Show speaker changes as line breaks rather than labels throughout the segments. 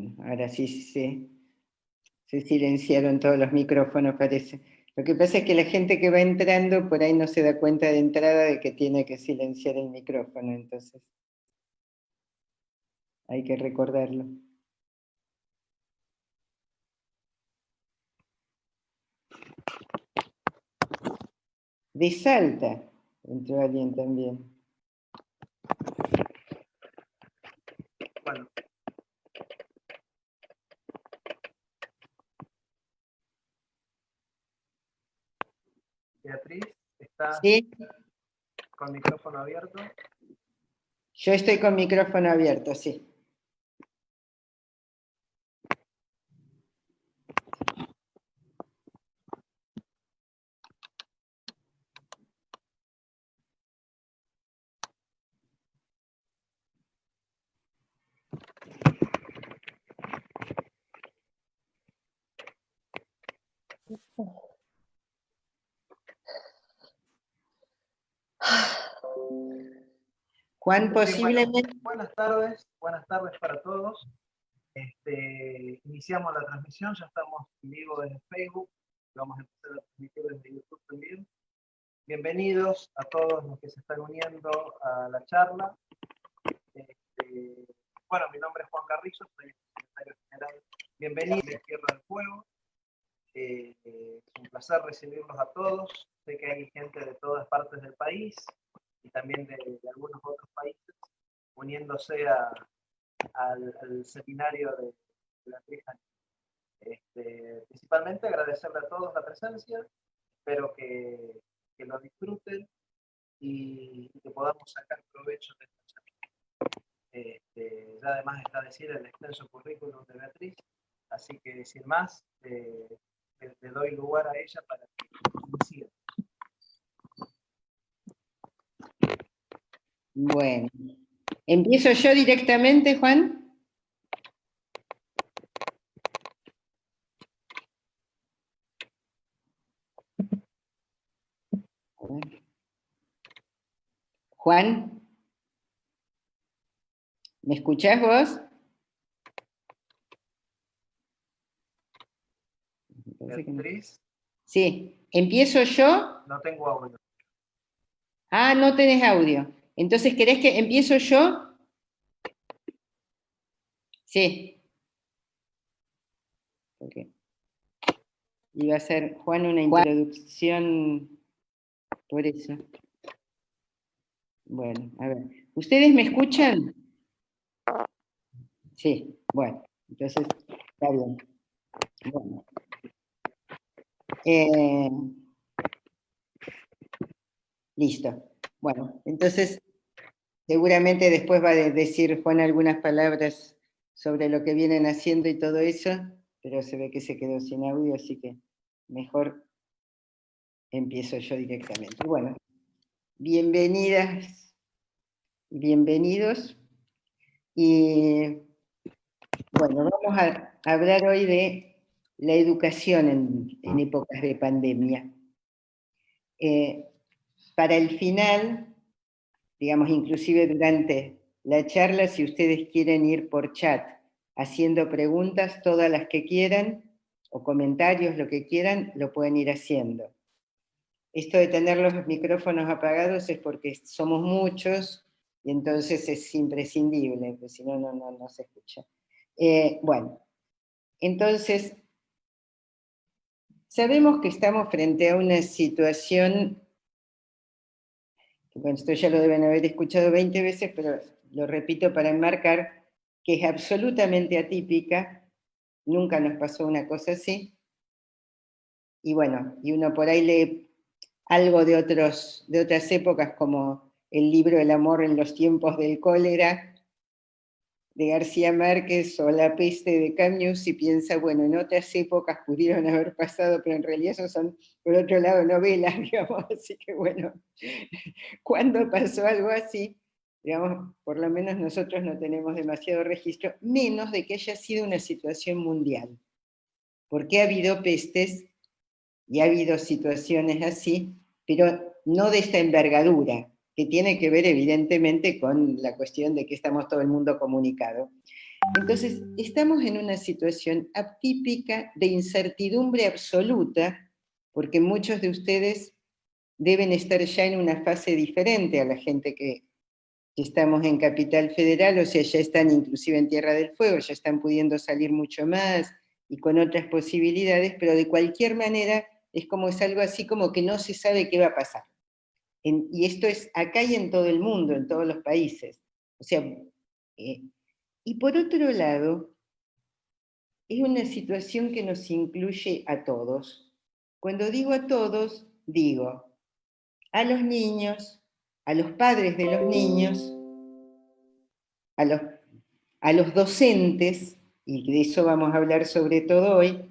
Bueno, ahora sí se silenciaron todos los micrófonos, parece. Lo que pasa es que la gente que va entrando por ahí no se da cuenta de entrada de que tiene que silenciar el micrófono, entonces hay que recordarlo. De Salta entró alguien también.
Bueno. Beatriz, ¿está
¿Sí?
con micrófono abierto?
Yo estoy con micrófono abierto, sí. Juan, posiblemente...
Bueno, buenas tardes para todos. Iniciamos la transmisión, ya estamos en vivo en Facebook, vamos a empezar a transmitir desde YouTube también. Bienvenidos a todos los que se están uniendo a la charla. Bueno, mi nombre es Juan Carrizo, soy el secretario general. Bienvenidos a Tierra del Fuego. Es un placer recibirlos a todos. Sé que hay gente de todas partes del país y también de algunos otros países uniéndose al seminario de Beatriz. Principalmente agradecerle a todos la presencia, espero que lo disfruten y que podamos sacar provecho de esta charla. Ya además está decir el extenso currículum de Beatriz, así que sin más, le doy lugar a ella para que inicie.
Bueno, ¿empiezo yo directamente, Juan? Juan, ¿me escuchás vos?
Beatriz.
Sí, ¿empiezo yo?
No tengo audio.
Ah, no tenés audio. Entonces, ¿querés que empiezo yo? Sí. Okay. Iba a hacer Juan una introducción por eso. Bueno, a ver. ¿Ustedes me escuchan? Sí, bueno, entonces está bien. Bueno. Listo. Bueno, entonces seguramente después va a decir Juan algunas palabras sobre lo que vienen haciendo y todo eso, pero se ve que se quedó sin audio, así que mejor empiezo yo directamente. Bueno, bienvenidas, bienvenidos. Y bueno, vamos a hablar hoy de la educación en épocas de pandemia. Para el final, digamos, inclusive durante la charla, si ustedes quieren ir por chat haciendo preguntas, todas las que quieran, o comentarios, lo que quieran, lo pueden ir haciendo. Esto de tener los micrófonos apagados es porque somos muchos y entonces es imprescindible, porque si no, no se escucha. Bueno, entonces, sabemos que estamos frente a una situación, bueno, esto ya lo deben haber escuchado 20 veces, pero lo repito para enmarcar, que es absolutamente atípica, nunca nos pasó una cosa así, y bueno, y uno por ahí lee algo de otras épocas, como el libro El amor en los tiempos del cólera, de García Márquez, o La peste de Camus, y piensa, bueno, en otras épocas pudieron haber pasado, pero en realidad eso son, por otro lado, novelas, digamos, así que bueno, cuando pasó algo así, digamos, por lo menos nosotros no tenemos demasiado registro, menos de que haya sido una situación mundial, porque ha habido pestes y ha habido situaciones así, pero no de esta envergadura, que tiene que ver evidentemente con la cuestión de que estamos todo el mundo comunicado. Entonces, estamos en una situación atípica de incertidumbre absoluta, porque muchos de ustedes deben estar ya en una fase diferente a la gente que estamos en Capital Federal, o sea, ya están inclusive en Tierra del Fuego, ya están pudiendo salir mucho más y con otras posibilidades, pero de cualquier manera es como es algo así como que no se sabe qué va a pasar. Y esto es acá y en todo el mundo, en todos los países. O sea, y por otro lado, es una situación que nos incluye a todos. Cuando digo a todos, digo a los niños, a los padres de los niños, a los docentes, y de eso vamos a hablar sobre todo hoy,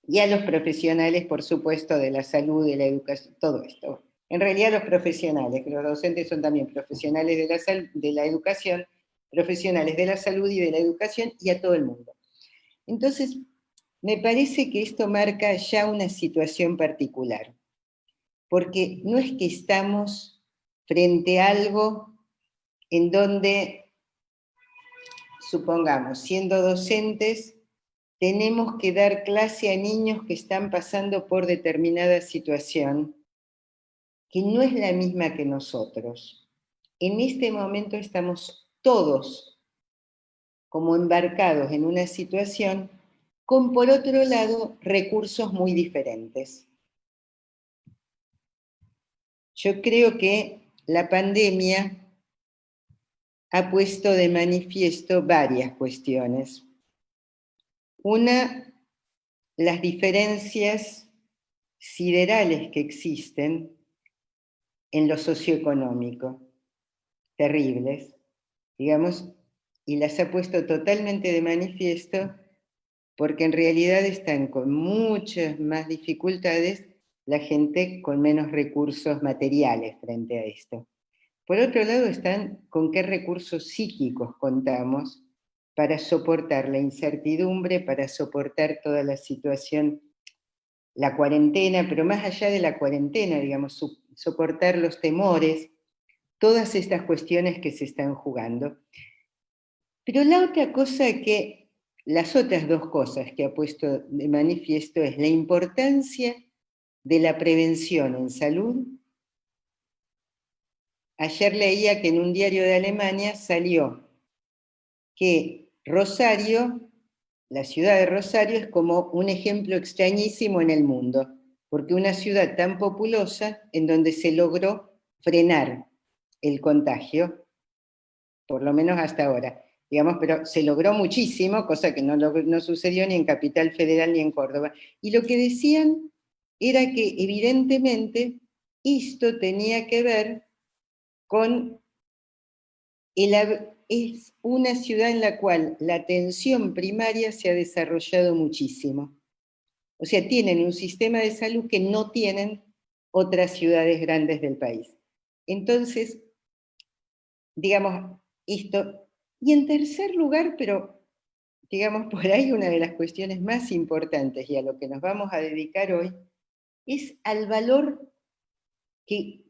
y a los profesionales, por supuesto, de la salud, de la educación, todo esto. En realidad los profesionales, que los docentes son también profesionales de la educación, profesionales de la salud y de la educación, y a todo el mundo. Entonces, me parece que esto marca ya una situación particular, porque no es que estamos frente a algo en donde, supongamos, siendo docentes, tenemos que dar clase a niños que están pasando por determinada situación, que no es la misma que nosotros. En este momento estamos todos como embarcados en una situación con, por otro lado, recursos muy diferentes. Yo creo que la pandemia ha puesto de manifiesto varias cuestiones. Una, las diferencias siderales que existen en lo socioeconómico, terribles, digamos, y las ha puesto totalmente de manifiesto porque en realidad están con muchas más dificultades la gente con menos recursos materiales frente a esto. Por otro lado están con qué recursos psíquicos contamos para soportar la incertidumbre, para soportar toda la situación, la cuarentena, pero más allá de la cuarentena, digamos, soportar los temores, todas estas cuestiones que se están jugando. Pero la otra cosa las otras dos cosas que ha puesto de manifiesto es la importancia de la prevención en salud. Ayer leía que en un diario de Alemania salió que Rosario, la ciudad de Rosario, es como un ejemplo extrañísimo en el mundo, porque una ciudad tan populosa en donde se logró frenar el contagio, por lo menos hasta ahora, digamos, pero se logró muchísimo, cosa que no sucedió ni en Capital Federal ni en Córdoba. Y lo que decían era que evidentemente esto tenía que ver con es una ciudad en la cual la atención primaria se ha desarrollado muchísimo. O sea, tienen un sistema de salud que no tienen otras ciudades grandes del país. Entonces, digamos, esto. Y en tercer lugar, pero digamos por ahí una de las cuestiones más importantes y a lo que nos vamos a dedicar hoy, es al valor que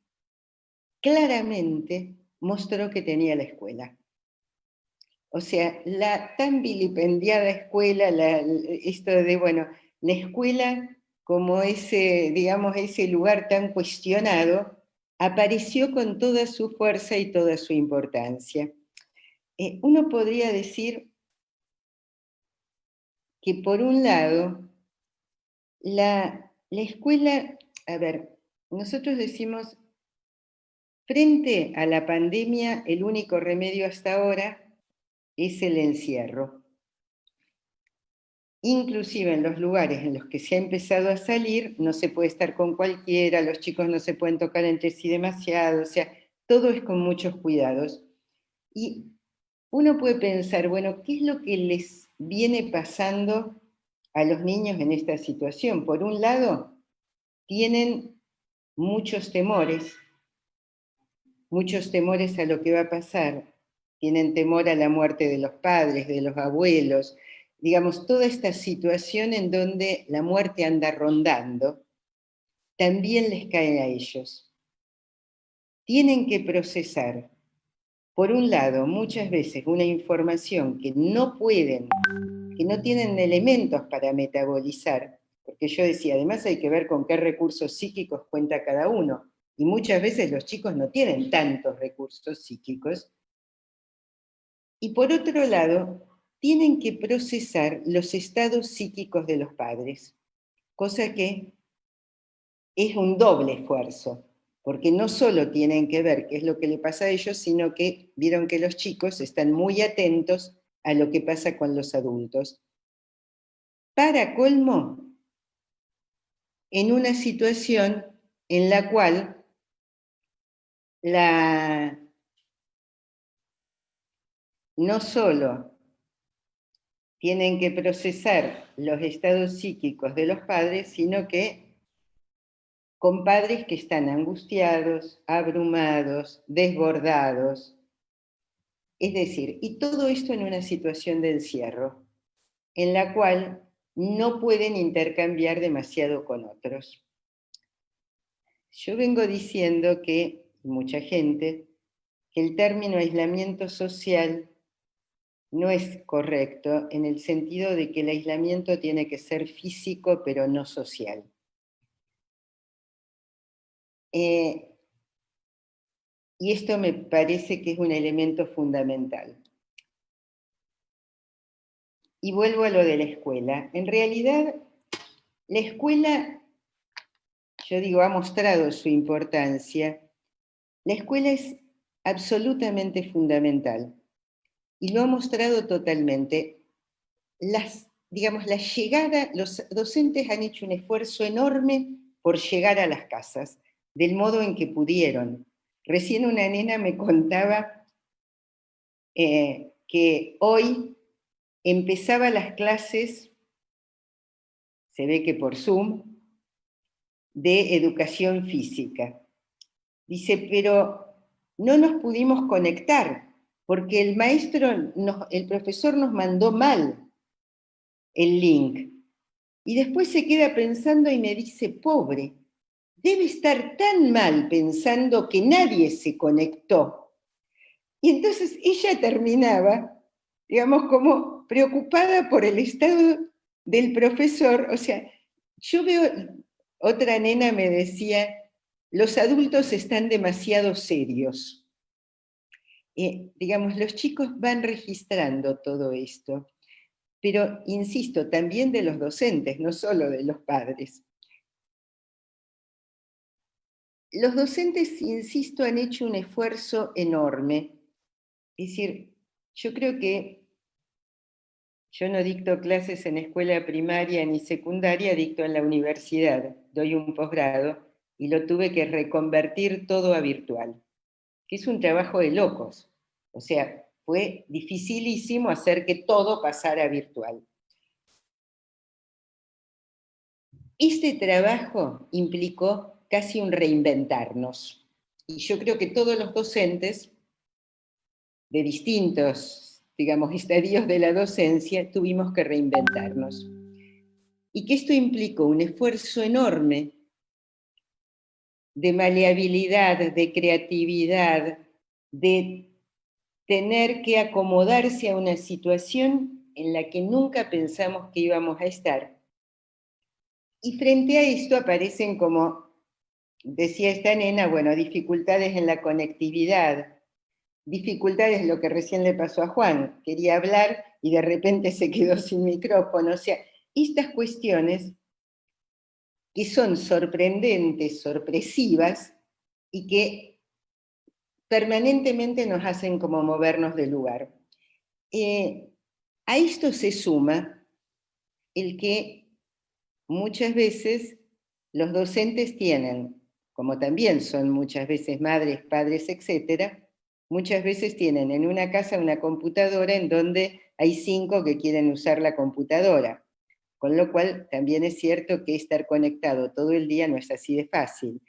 claramente mostró que tenía la escuela. O sea, la tan vilipendiada escuela, esto de, bueno, la escuela como ese, digamos, ese lugar tan cuestionado, apareció con toda su fuerza y toda su importancia. Uno podría decir que por un lado, la escuela, a ver, nosotros decimos, frente a la pandemia, el único remedio hasta ahora es el encierro. Inclusive en los lugares en los que se ha empezado a salir, no se puede estar con cualquiera, los chicos no se pueden tocar entre sí demasiado, o sea, todo es con muchos cuidados. Y uno puede pensar, bueno, ¿qué es lo que les viene pasando a los niños en esta situación? Por un lado, tienen muchos temores a lo que va a pasar, tienen temor a la muerte de los padres, de los abuelos, digamos, toda esta situación en donde la muerte anda rondando, también les cae a ellos. Tienen que procesar, por un lado, muchas veces una información que no pueden, que no tienen elementos para metabolizar, porque yo decía, además hay que ver con qué recursos psíquicos cuenta cada uno, y muchas veces los chicos no tienen tantos recursos psíquicos, y por otro lado, tienen que procesar los estados psíquicos de los padres, cosa que es un doble esfuerzo, porque no solo tienen que ver qué es lo que le pasa a ellos, sino que vieron que los chicos están muy atentos a lo que pasa con los adultos. Para colmo, en una situación en la cual no solo tienen que procesar los estados psíquicos de los padres, sino que con padres que están angustiados, abrumados, desbordados. Es decir, y todo esto en una situación de encierro, en la cual no pueden intercambiar demasiado con otros. Yo vengo diciendo que, mucha gente, que el término aislamiento social no es correcto en el sentido de que el aislamiento tiene que ser físico pero no social. Y esto me parece que es un elemento fundamental. Y vuelvo a lo de la escuela. En realidad, la escuela, yo digo, ha mostrado su importancia. La escuela es absolutamente fundamental y lo ha mostrado totalmente. La llegada, los docentes han hecho un esfuerzo enorme por llegar a las casas, del modo en que pudieron. Recién una nena me contaba que hoy empezaba las clases, se ve que por Zoom, de educación física. Dice, pero no nos pudimos conectar porque el profesor nos mandó mal el link. Y después se queda pensando y me dice, pobre, debe estar tan mal pensando que nadie se conectó. Y entonces ella terminaba, digamos, como preocupada por el estado del profesor. O sea, yo veo, otra nena me decía, los adultos están demasiado serios. Digamos, los chicos van registrando todo esto, pero insisto, también de los docentes, no solo de los padres. Los docentes, insisto, han hecho un esfuerzo enorme. Es decir, yo creo que yo no dicto clases en escuela primaria ni secundaria, dicto en la universidad, doy un posgrado y lo tuve que reconvertir todo a virtual, que es un trabajo de locos. O sea, fue dificilísimo hacer que todo pasara virtual. Este trabajo implicó casi un reinventarnos. Y yo creo que todos los docentes de distintos, digamos, estadios de la docencia, tuvimos que reinventarnos. Y que esto implicó un esfuerzo enorme de maleabilidad, de creatividad, de tener que acomodarse a una situación en la que nunca pensamos que íbamos a estar. Y frente a esto aparecen, como decía esta nena, bueno, dificultades en la conectividad, dificultades, lo que recién le pasó a Juan, quería hablar y de repente se quedó sin micrófono. O sea, estas cuestiones que son sorprendentes, sorpresivas, y que permanentemente nos hacen como movernos del lugar. A esto se suma el que muchas veces los docentes tienen, como también son muchas veces madres, padres, etcétera, muchas veces tienen en una casa una computadora en donde hay 5 que quieren usar la computadora, con lo cual también es cierto que estar conectado todo el día no es así de fácil.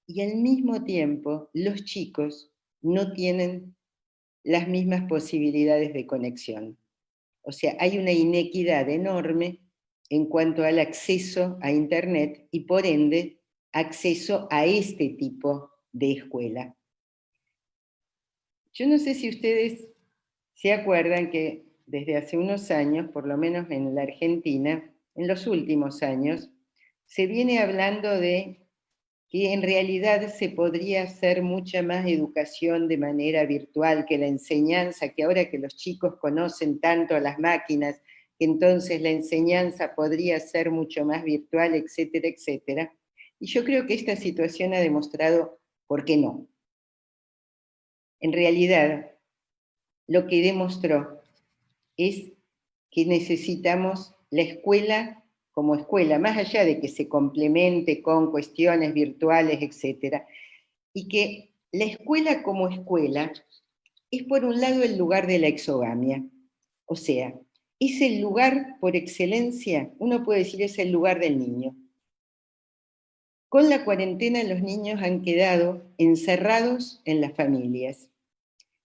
Y al mismo tiempo, los chicos no tienen las mismas posibilidades de conexión. O sea, hay una inequidad enorme en cuanto al acceso a Internet y por ende acceso a este tipo de escuela. Yo no sé si ustedes se acuerdan que desde hace unos años, por lo menos en la Argentina, en los últimos años, se viene hablando de que en realidad se podría hacer mucha más educación de manera virtual, que la enseñanza, que ahora que los chicos conocen tanto a las máquinas, que entonces la enseñanza podría ser mucho más virtual, etcétera, etcétera. Y yo creo que esta situación ha demostrado por qué no. En realidad, lo que demostró es que necesitamos la escuela como escuela, más allá de que se complemente con cuestiones virtuales, etcétera, y que la escuela como escuela es por un lado el lugar de la exogamia, o sea, es el lugar por excelencia, uno puede decir es el lugar del niño. Con la cuarentena los niños han quedado encerrados en las familias.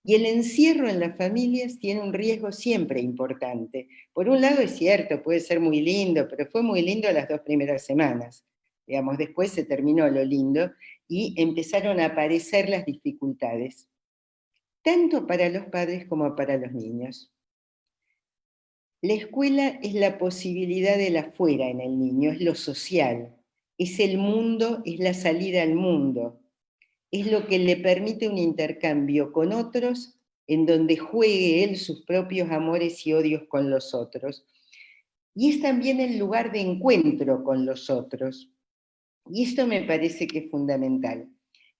Y el encierro en las familias tiene un riesgo siempre importante. Por un lado es cierto, puede ser muy lindo, pero fue muy lindo las 2 primeras semanas. Digamos, después se terminó lo lindo y empezaron a aparecer las dificultades, tanto para los padres como para los niños. La escuela es la posibilidad del afuera en el niño, es lo social, es el mundo, es la salida al mundo, es lo que le permite un intercambio con otros en donde juegue él sus propios amores y odios con los otros. Y es también el lugar de encuentro con los otros. Y esto me parece que es fundamental.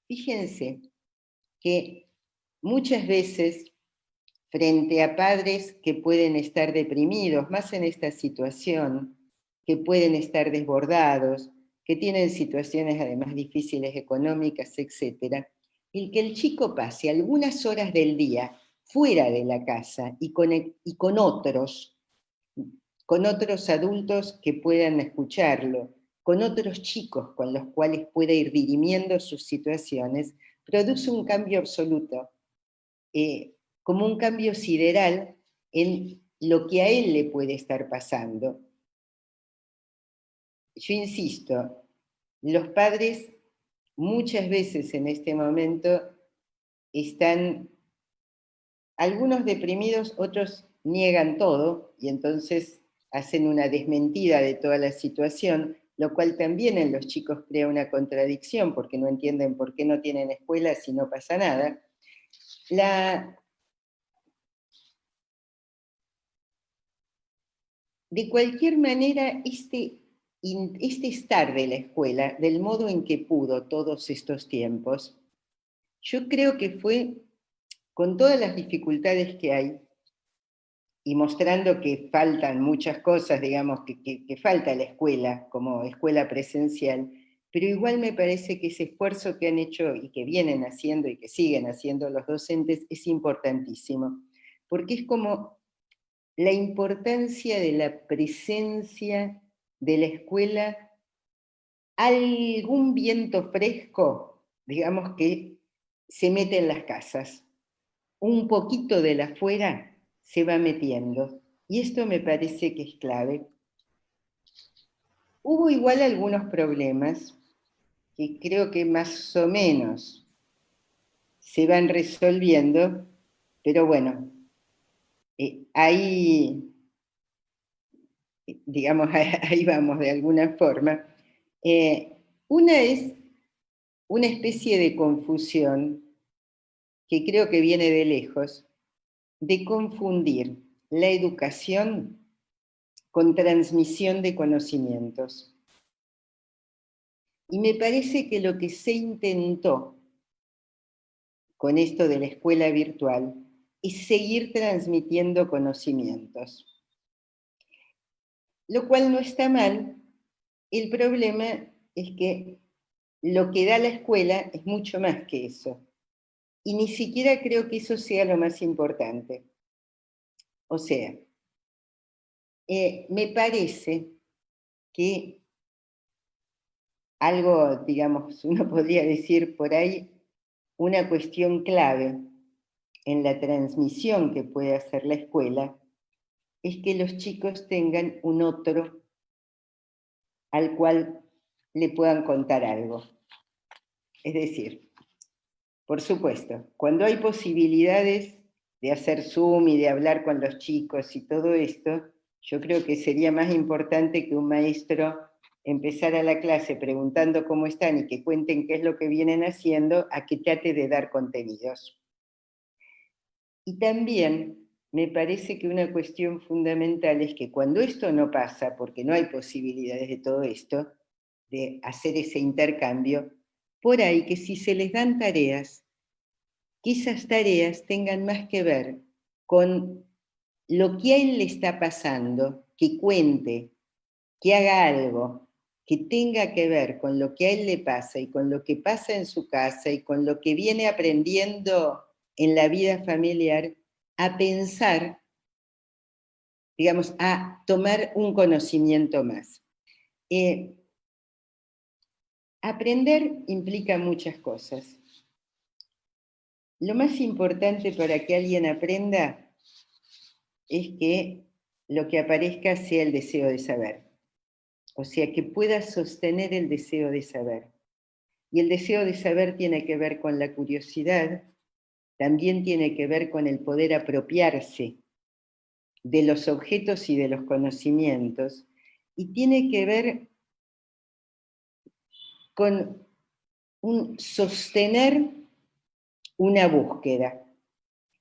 Fíjense que muchas veces, frente a padres que pueden estar deprimidos, más en esta situación, que pueden estar desbordados, que tienen situaciones además difíciles económicas, etc., el que el chico pase algunas horas del día fuera de la casa y con otros adultos que puedan escucharlo, con otros chicos con los cuales pueda ir dirimiendo sus situaciones, produce un cambio absoluto, como un cambio sideral en lo que a él le puede estar pasando. Yo insisto, los padres muchas veces en este momento están algunos deprimidos, otros niegan todo y entonces hacen una desmentida de toda la situación, lo cual también en los chicos crea una contradicción porque no entienden por qué no tienen escuela si no pasa nada. De cualquier manera, este estar de la escuela, del modo en que pudo todos estos tiempos, yo creo que fue, con todas las dificultades que hay, y mostrando que faltan muchas cosas, digamos, que falta la escuela como escuela presencial, pero igual me parece que ese esfuerzo que han hecho y que vienen haciendo y que siguen haciendo los docentes es importantísimo, porque es como la importancia de la presencia de la escuela, algún viento fresco, digamos, que se mete en las casas, un poquito de la afuera se va metiendo, y esto me parece que es clave. Hubo igual algunos problemas que creo que más o menos se van resolviendo, pero bueno, ahí, digamos, ahí vamos de alguna forma. Una es una especie de confusión que creo que viene de lejos, de confundir la educación con transmisión de conocimientos. Y me parece que lo que se intentó con esto de la escuela virtual es seguir transmitiendo conocimientos, lo cual no está mal. El problema es que lo que da la escuela es mucho más que eso. Y ni siquiera creo que eso sea lo más importante. O sea, me parece que algo, digamos, uno podría decir por ahí, una cuestión clave en la transmisión que puede hacer la escuela es que los chicos tengan un otro al cual le puedan contar algo. Es decir, Por supuesto, cuando hay posibilidades de hacer Zoom y de hablar con los chicos y todo esto, yo creo que sería más importante que un maestro empezara la clase preguntando cómo están y que cuenten qué es lo que vienen haciendo, a que trate de dar contenidos. Y también me parece que una cuestión fundamental es que cuando esto no pasa, porque no hay posibilidades de todo esto, de hacer ese intercambio, por ahí que si se les dan tareas, que esas tareas tengan más que ver con lo que a él le está pasando, que cuente, que haga algo, que tenga que ver con lo que a él le pasa y con lo que pasa en su casa y con lo que viene aprendiendo en la vida familiar, a pensar, digamos, a tomar un conocimiento más. Aprender implica muchas cosas. Lo más importante para que alguien aprenda es que lo que aparezca sea el deseo de saber. O sea, que pueda sostener el deseo de saber. Y el deseo de saber tiene que ver con la curiosidad, también tiene que ver con el poder apropiarse de los objetos y de los conocimientos, y tiene que ver con sostener una búsqueda.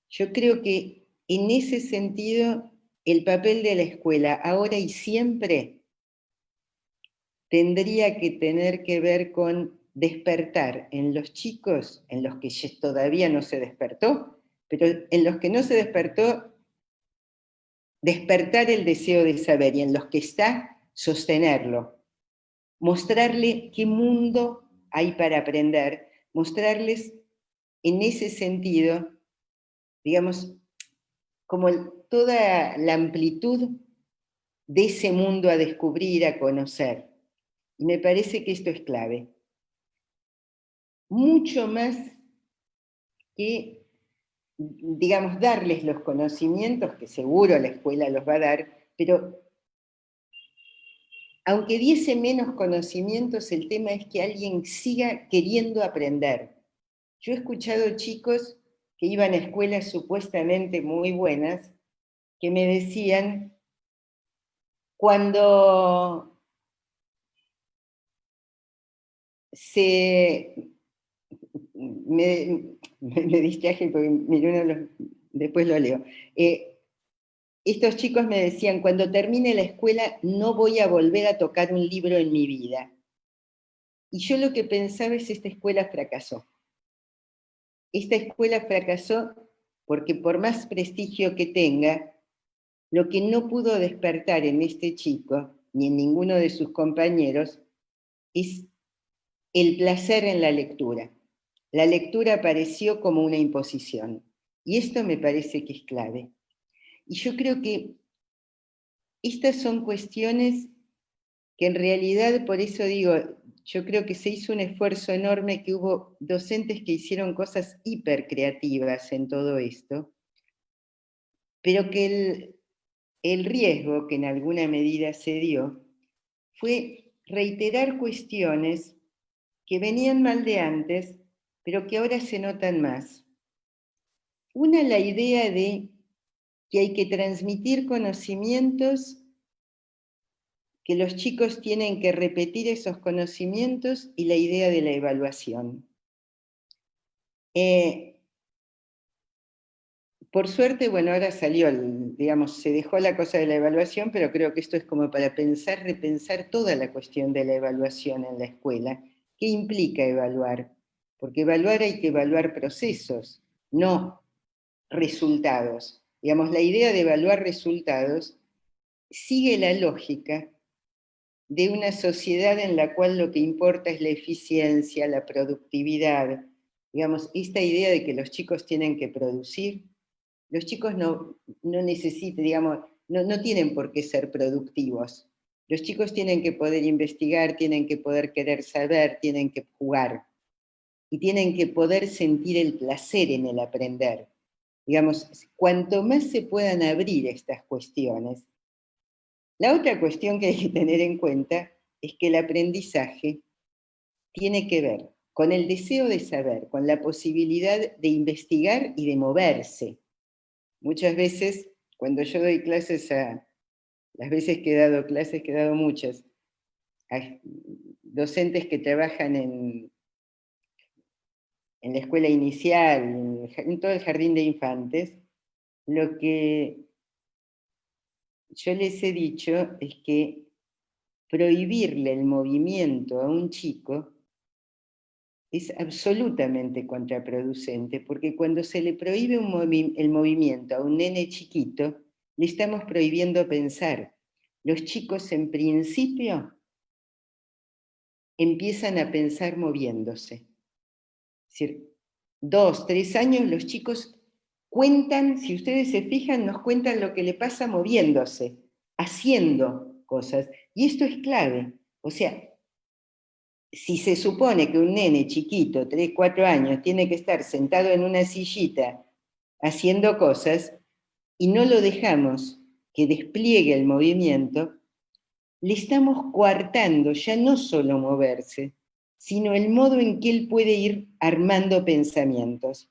Yo creo que en ese sentido el papel de la escuela ahora y siempre tendría que tener que ver con despertar en los chicos, en los que todavía no se despertó, pero en los que no se despertó, despertar el deseo de saber, y en los que está, sostenerlo. Mostrarle qué mundo hay para aprender, mostrarles en ese sentido, digamos, como toda la amplitud de ese mundo a descubrir, a conocer. Y me parece que esto es clave. Mucho más que, digamos, darles los conocimientos, que seguro la escuela los va a dar, pero aunque diese menos conocimientos, el tema es que alguien siga queriendo aprender. Yo he escuchado chicos que iban a escuelas supuestamente muy buenas, que me decían, cuando me distraje porque después lo leo. Estos chicos me decían, cuando termine la escuela no voy a volver a tocar un libro en mi vida. Y yo lo que pensaba es, esta escuela fracasó. Esta escuela fracasó porque por más prestigio que tenga, lo que no pudo despertar en este chico, ni en ninguno de sus compañeros, es el placer en la lectura. La lectura apareció como una imposición. Y esto me parece que es clave. Y yo creo que estas son cuestiones que en realidad, por eso digo, yo creo que se hizo un esfuerzo enorme, que hubo docentes que hicieron cosas hiper creativas en todo esto, pero que el riesgo que en alguna medida se dio fue reiterar cuestiones que venían mal de antes, pero que ahora se notan más. Una, la idea de que hay que transmitir conocimientos, que los chicos tienen que repetir esos conocimientos, y la idea de la evaluación. Por suerte, bueno, ahora salió, digamos, se dejó la cosa de la evaluación, pero creo que esto es como para pensar, repensar toda la cuestión de la evaluación en la escuela. ¿Qué implica evaluar? Porque evaluar, hay que evaluar procesos, no resultados. Digamos, la idea de evaluar resultados sigue la lógica de una sociedad en la cual lo que importa es la eficiencia, la productividad. Digamos, esta idea de que los chicos tienen que producir. Los chicos no necesitan, digamos, no tienen por qué ser productivos. Los chicos tienen que poder investigar, tienen que poder querer saber, tienen que jugar. Y tienen que poder sentir el placer en el aprender. Digamos, cuanto más se puedan abrir estas cuestiones. La otra cuestión que hay que tener en cuenta es que el aprendizaje tiene que ver con el deseo de saber, con la posibilidad de investigar y de moverse. Muchas veces, cuando yo doy clases las veces que he dado clases, que he dado muchas, a docentes que trabajan en la escuela inicial, en todo el jardín de infantes, lo que yo les he dicho es que prohibirle el movimiento a un chico es absolutamente contraproducente, porque cuando se le prohíbe el movimiento a un nene chiquito, le estamos prohibiendo pensar. Los chicos en principio empiezan a pensar moviéndose. Es decir, 2, 3 años los chicos cuentan, si ustedes se fijan, nos cuentan lo que le pasa moviéndose, haciendo cosas. Y esto es clave. O sea, si se supone que un nene chiquito, 3, 4 años, tiene que estar sentado en una sillita haciendo cosas y no lo dejamos que despliegue el movimiento, le estamos coartando ya no solo moverse, sino el modo en que él puede ir armando pensamientos.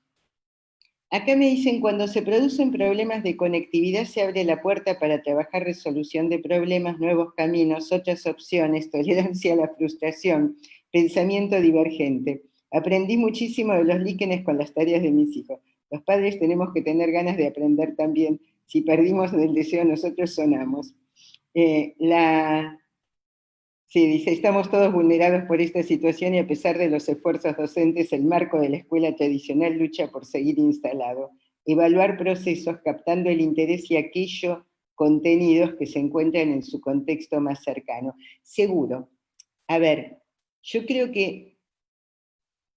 Acá me dicen, cuando se producen problemas de conectividad se abre la puerta para trabajar resolución de problemas, nuevos caminos, otras opciones, tolerancia a la frustración, pensamiento divergente. Aprendí muchísimo de los líquenes con las tareas de mis hijos. Los padres tenemos que tener ganas de aprender también. Si perdimos el deseo, nosotros sonamos. Sí, dice, estamos todos vulnerados por esta situación y a pesar de los esfuerzos docentes, el marco de la escuela tradicional lucha por seguir instalado. Evaluar procesos captando el interés y aquellos contenidos que se encuentran en su contexto más cercano. Seguro. A ver, yo creo que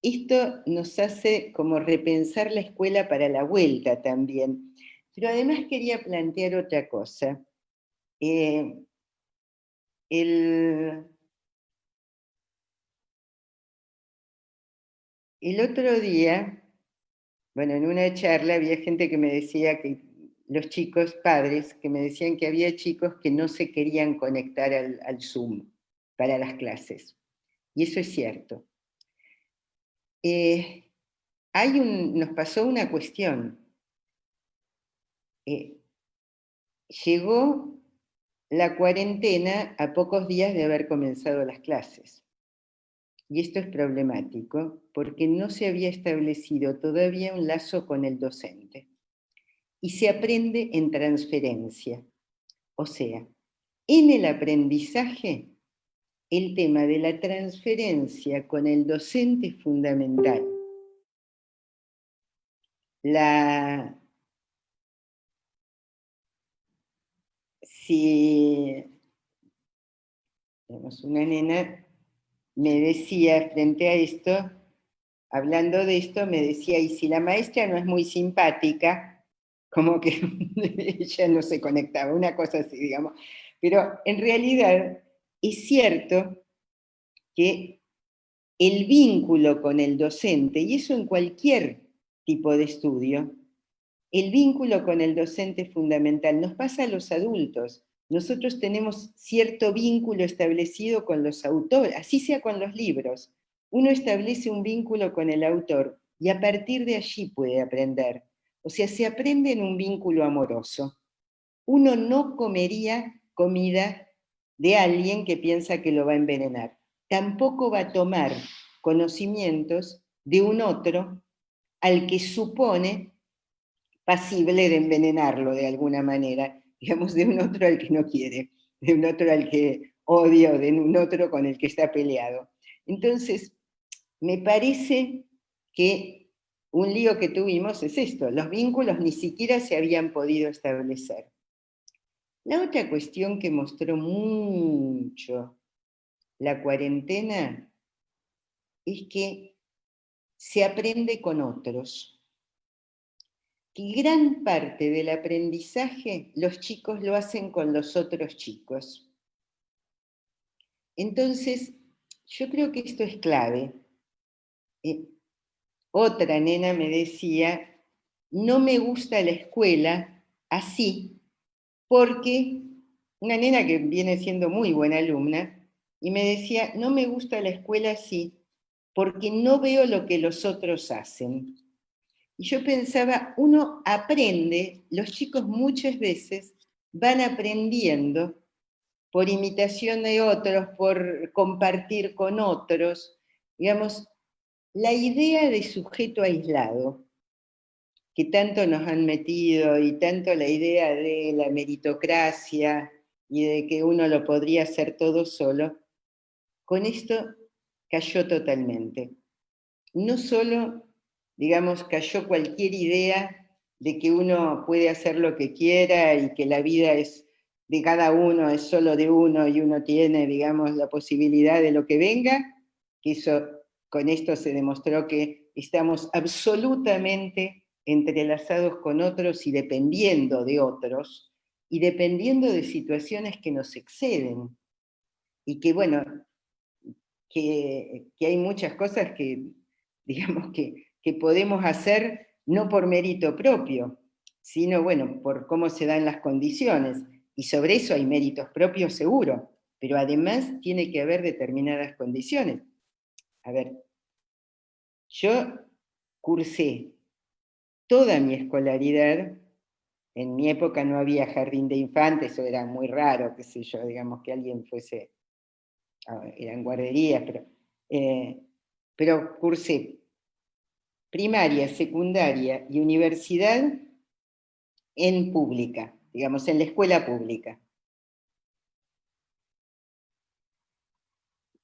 esto nos hace como repensar la escuela para la vuelta también. Pero además quería plantear otra cosa. El otro día, bueno, en una charla había gente que me decía que los chicos, padres, que me decían que había chicos que no se querían conectar al Zoom para las clases. Y eso es cierto. Nos pasó una cuestión. Llegó la cuarentena a pocos días de haber comenzado las clases. Y esto es problemático porque no se había establecido todavía un lazo con el docente. Y se aprende en transferencia. O sea, en el aprendizaje, el tema de la transferencia con el docente es fundamental. Si tenemos una nena, me decía frente a esto, hablando de esto, me decía, y si la maestra no es muy simpática, como que ella no se conectaba, una cosa así, digamos. Pero en realidad es cierto que el vínculo con el docente, y eso en cualquier tipo de estudio, el vínculo con el docente es fundamental. Nos pasa a los adultos. Nosotros tenemos cierto vínculo establecido con los autores, así sea con los libros. Uno establece un vínculo con el autor y a partir de allí puede aprender. O sea, se aprende en un vínculo amoroso. Uno no comería comida de alguien que piensa que lo va a envenenar. Tampoco va a tomar conocimientos de un otro al que supone pasible de envenenarlo de alguna manera, digamos, de un otro al que no quiere, de un otro al que odia o de un otro con el que está peleado. Entonces, me parece que un lío que tuvimos es esto, los vínculos ni siquiera se habían podido establecer. La otra cuestión que mostró mucho la cuarentena es que se aprende con otros, que gran parte del aprendizaje los chicos lo hacen con los otros chicos. Entonces, yo creo que esto es clave. Otra nena me decía, no me gusta la escuela así, porque una nena que viene siendo muy buena alumna, y me decía, no me gusta la escuela así, porque no veo lo que los otros hacen. Y yo pensaba, uno aprende, los chicos muchas veces van aprendiendo por imitación de otros, por compartir con otros, digamos, la idea de sujeto aislado, que tanto nos han metido, y tanto la idea de la meritocracia y de que uno lo podría hacer todo solo, con esto cayó totalmente. No solo, digamos, cayó cualquier idea de que uno puede hacer lo que quiera y que la vida es de cada uno, es solo de uno y uno tiene, digamos, la posibilidad de lo que venga, que eso, con esto se demostró que estamos absolutamente entrelazados con otros y dependiendo de otros, y dependiendo de situaciones que nos exceden, y que, bueno, que hay muchas cosas que, digamos, que podemos hacer no por mérito propio, sino, bueno, por cómo se dan las condiciones. Y sobre eso hay méritos propios seguro, pero además tiene que haber determinadas condiciones. A ver, yo cursé toda mi escolaridad, en mi época no había jardín de infantes, eso era muy raro, qué sé yo, digamos, que alguien fuese, eran guarderías, pero cursé primaria, secundaria y universidad en pública, digamos, en la escuela pública.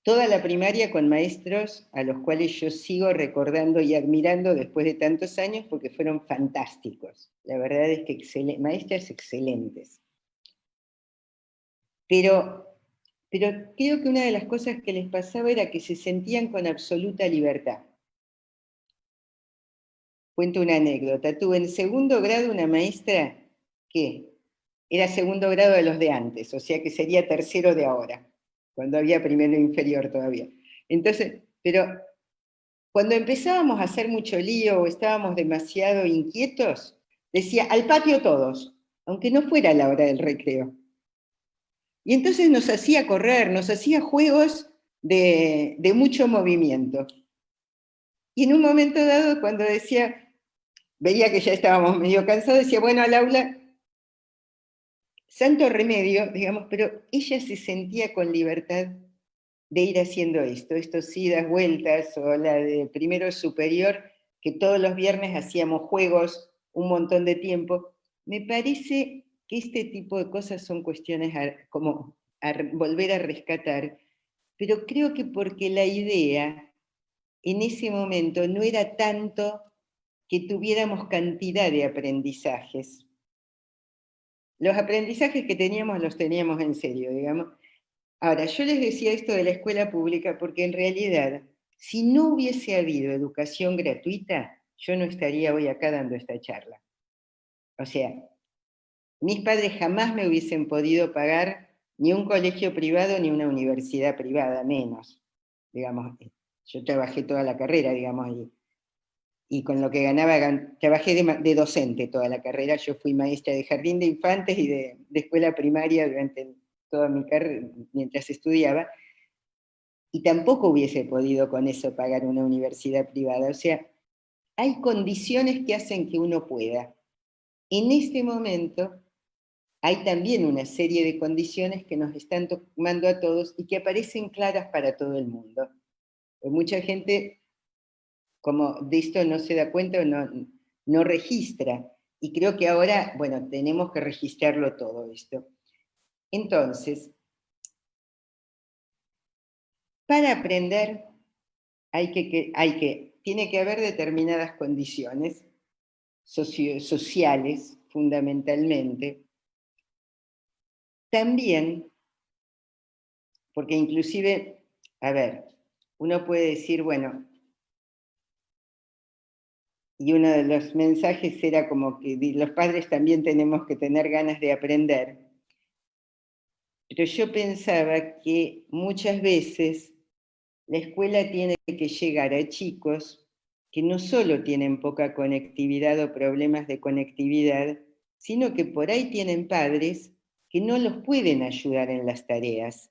Toda la primaria con maestros a los cuales yo sigo recordando y admirando después de tantos años porque fueron fantásticos. La verdad es que maestras excelentes. Pero creo que una de las cosas que les pasaba era que se sentían con absoluta libertad. Cuento una anécdota. Tuve en segundo grado una maestra que era segundo grado de los de antes, o sea que sería tercero de ahora, cuando había primero e inferior todavía. Entonces, pero cuando empezábamos a hacer mucho lío o estábamos demasiado inquietos, decía, al patio todos, aunque no fuera la hora del recreo. Y entonces nos hacía correr, nos hacía juegos de mucho movimiento. Y en un momento dado, cuando decía, veía que ya estábamos medio cansados, decía, bueno, al aula, santo remedio, digamos, pero ella se sentía con libertad de ir haciendo estos idas, vueltas, o la de primero superior, que todos los viernes hacíamos juegos un montón de tiempo. Me parece que este tipo de cosas son cuestiones como a volver a rescatar, pero creo que porque la idea en ese momento no era tanto que tuviéramos cantidad de aprendizajes. Los aprendizajes que teníamos los teníamos en serio, digamos. Ahora, yo les decía esto de la escuela pública porque en realidad, si no hubiese habido educación gratuita, yo no estaría hoy acá dando esta charla. O sea, mis padres jamás me hubiesen podido pagar ni un colegio privado ni una universidad privada, menos. Digamos, yo trabajé toda la carrera, digamos, y con lo que ganaba, trabajé de docente toda la carrera. Yo fui maestra de jardín de infantes y de escuela primaria durante toda mi carrera, mientras estudiaba, y tampoco hubiese podido con eso pagar una universidad privada. O sea, hay condiciones que hacen que uno pueda. En este momento hay también una serie de condiciones que nos están tomando a todos y que aparecen claras para todo el mundo. Mucha gente, como de esto no se da cuenta o no registra, y creo que ahora, bueno, tenemos que registrarlo todo esto. Entonces, para aprender tiene que haber determinadas condiciones sociales, fundamentalmente. También, porque inclusive, a ver, uno puede decir, bueno, y uno de los mensajes era como que los padres también tenemos que tener ganas de aprender, pero yo pensaba que muchas veces la escuela tiene que llegar a chicos que no solo tienen poca conectividad o problemas de conectividad, sino que por ahí tienen padres que no los pueden ayudar en las tareas.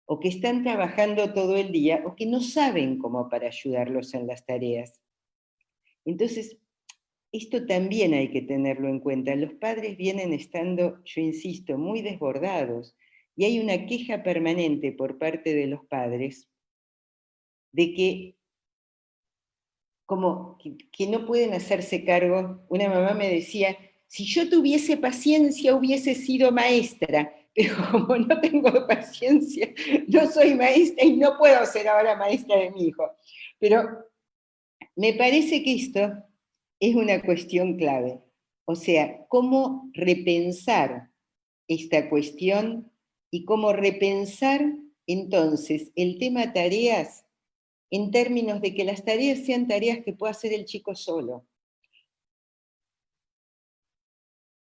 o que están trabajando todo el día, o que no saben cómo para ayudarlos en las tareas. Entonces, esto también hay que tenerlo en cuenta. Los padres vienen estando, yo insisto, muy desbordados, y hay una queja permanente por parte de los padres de que como que no pueden hacerse cargo. Una mamá me decía, si yo tuviese paciencia hubiese sido maestra, pero como no tengo paciencia, no soy maestra y no puedo ser ahora maestra de mi hijo. Pero me parece que esto es una cuestión clave. O sea, cómo repensar esta cuestión y cómo repensar entonces el tema tareas en términos de que las tareas sean tareas que pueda hacer el chico solo.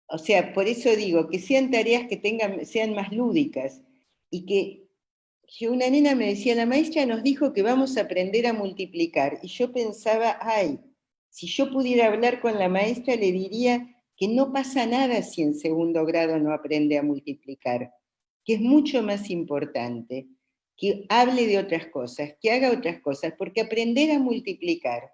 O sea, por eso digo, que sean tareas que sean más lúdicas y que una nena me decía, la maestra nos dijo que vamos a aprender a multiplicar, y yo pensaba, ay, si yo pudiera hablar con la maestra le diría que no pasa nada si en segundo grado no aprende a multiplicar, que es mucho más importante que hable de otras cosas, que haga otras cosas, porque aprender a multiplicar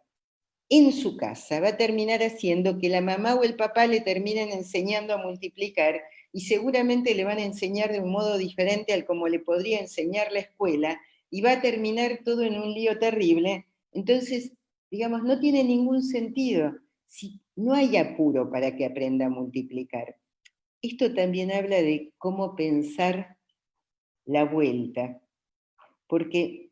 en su casa va a terminar haciendo que la mamá o el papá le terminen enseñando a multiplicar, y seguramente le van a enseñar de un modo diferente al como le podría enseñar la escuela, y va a terminar todo en un lío terrible. Entonces, digamos, no tiene ningún sentido si no hay apuro para que aprenda a multiplicar. Esto también habla de cómo pensar la vuelta, porque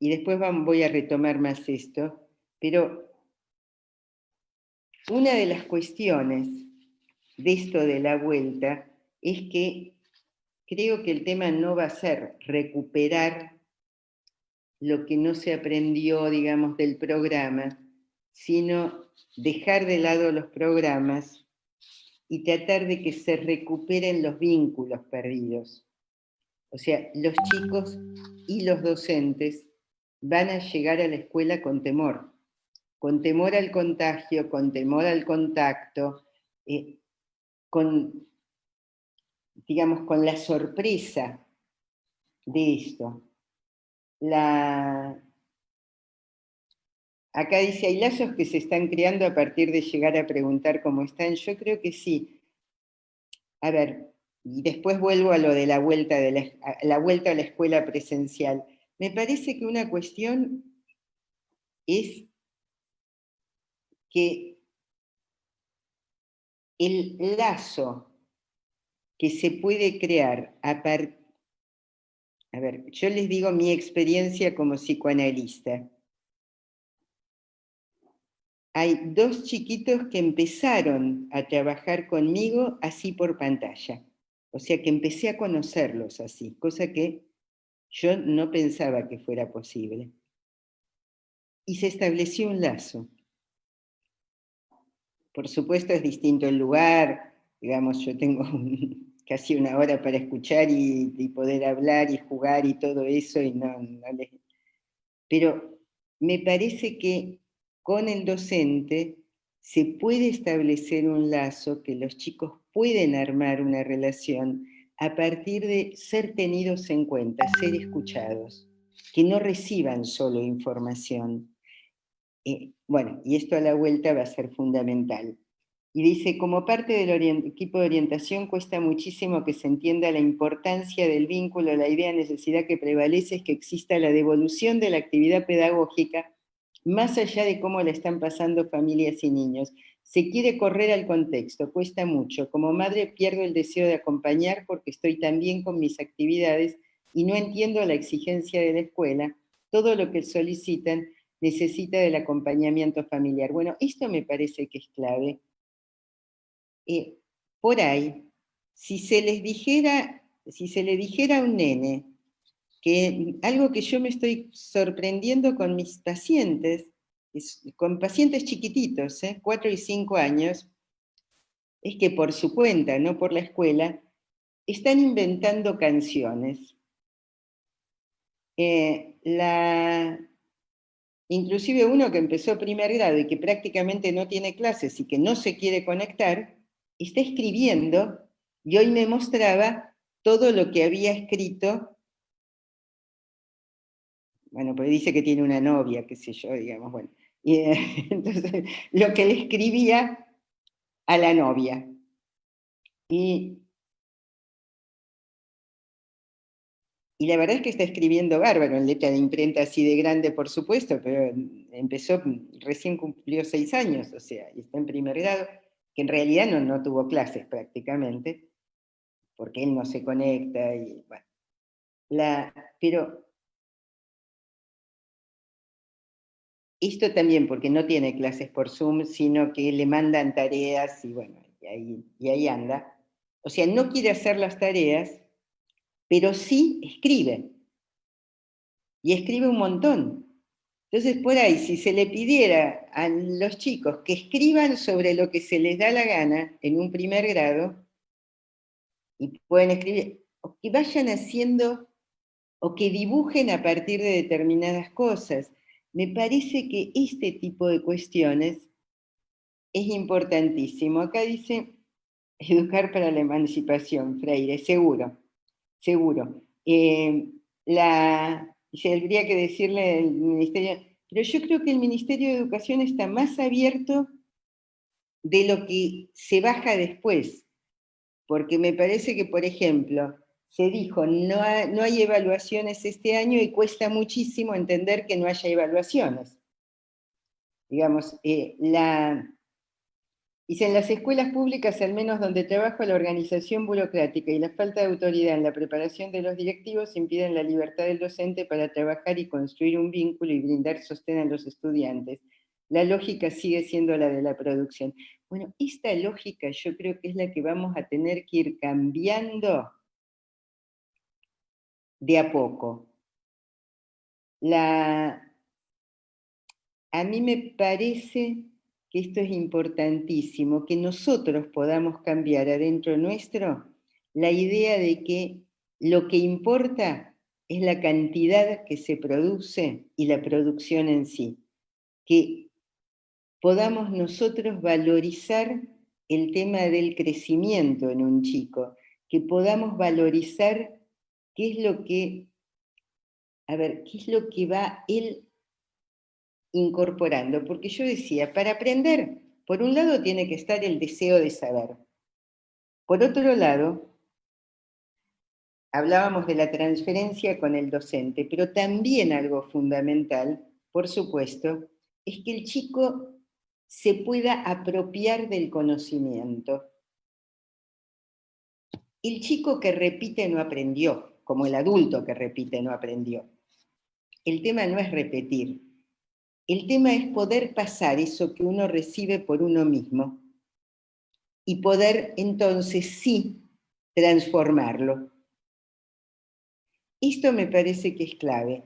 y después voy a retomar más esto, pero una de las cuestiones de esto de la vuelta es que creo que el tema no va a ser recuperar lo que no se aprendió, digamos, del programa, sino dejar de lado los programas y tratar de que se recuperen los vínculos perdidos. O sea, los chicos y los docentes van a llegar a la escuela con temor al contagio, con temor al contacto, con, digamos, con la sorpresa de esto. Acá dice, ¿hay lazos que se están creando a partir de llegar a preguntar cómo están? Yo creo que sí. A ver, y después vuelvo a lo de la vuelta, la vuelta a la escuela presencial. Me parece que una cuestión es que el lazo que se puede crear a ver, yo les digo mi experiencia como psicoanalista. Hay dos chiquitos que empezaron a trabajar conmigo así por pantalla. O sea que empecé a conocerlos así, cosa que yo no pensaba que fuera posible. Y se estableció un lazo. Por supuesto es distinto el lugar, digamos, yo tengo casi una hora para escuchar y poder hablar y jugar y todo eso, y pero me parece que con el docente se puede establecer un lazo, que los chicos pueden armar una relación a partir de ser tenidos en cuenta, ser escuchados, que no reciban solo información. Bueno, y esto a la vuelta va a ser fundamental. Y dice, como parte del equipo de orientación cuesta muchísimo que se entienda la importancia del vínculo, la idea, necesidad que prevalece es que exista la devolución de la actividad pedagógica más allá de cómo la están pasando familias y niños. Se quiere correr al contexto, cuesta mucho. Como madre pierdo el deseo de acompañar porque estoy también con mis actividades y no entiendo la exigencia de la escuela. Todo lo que solicitan necesita del acompañamiento familiar. Bueno, esto me parece que es clave. Por ahí, si se le dijera a un nene que algo que yo me estoy sorprendiendo con mis pacientes, con pacientes chiquititos, 4 y 5 años, es que por su cuenta, no por la escuela, están inventando canciones. Inclusive uno que empezó primer grado y que prácticamente no tiene clases y que no se quiere conectar, está escribiendo y hoy me mostraba todo lo que había escrito. Bueno, pues dice que tiene una novia, qué sé yo, digamos, bueno. Y, entonces, lo que le escribía a la novia. Y la verdad es que está escribiendo bárbaro, en letra de imprenta así de grande, por supuesto, pero empezó, recién cumplió 6 años, o sea, y está en primer grado, que en realidad no tuvo clases prácticamente, porque él no se conecta, y bueno. Pero esto también porque no tiene clases por Zoom, sino que le mandan tareas y bueno, y ahí anda. O sea, no quiere hacer las tareas, pero sí escribe. Y escribe un montón. Entonces, por ahí, si se le pidiera a los chicos que escriban sobre lo que se les da la gana en un primer grado, y pueden escribir, o que vayan haciendo, o que dibujen a partir de determinadas cosas, me parece que este tipo de cuestiones es importantísimo. Acá dice, educar para la emancipación, Freire, seguro, seguro. Se habría que decirle al Ministerio, pero yo creo que el Ministerio de Educación está más abierto de lo que se baja después, porque me parece que, por ejemplo, se dijo, no hay evaluaciones este año y cuesta muchísimo entender que no haya evaluaciones. Digamos, dice, en las escuelas públicas, al menos donde trabajo, la organización burocrática y la falta de autoridad en la preparación de los directivos impiden la libertad del docente para trabajar y construir un vínculo y brindar sostén a los estudiantes. La lógica sigue siendo la de la producción. Bueno, esta lógica yo creo que es la que vamos a tener que ir cambiando de a poco. A mí me parece que esto es importantísimo, que nosotros podamos cambiar adentro nuestro la idea de que lo que importa es la cantidad que se produce y la producción en sí. Que podamos nosotros valorizar el tema del crecimiento en un chico, que podamos valorizar qué es lo que, qué es lo que va él incorporando, porque yo decía, para aprender, por un lado tiene que estar el deseo de saber. Por otro lado, hablábamos de la transferencia con el docente, pero también algo fundamental, por supuesto, es que el chico se pueda apropiar del conocimiento. El chico que repite no aprendió, como el adulto que repite no aprendió. El tema no es repetir, el tema es poder pasar eso que uno recibe por uno mismo y poder entonces sí transformarlo. Esto me parece que es clave.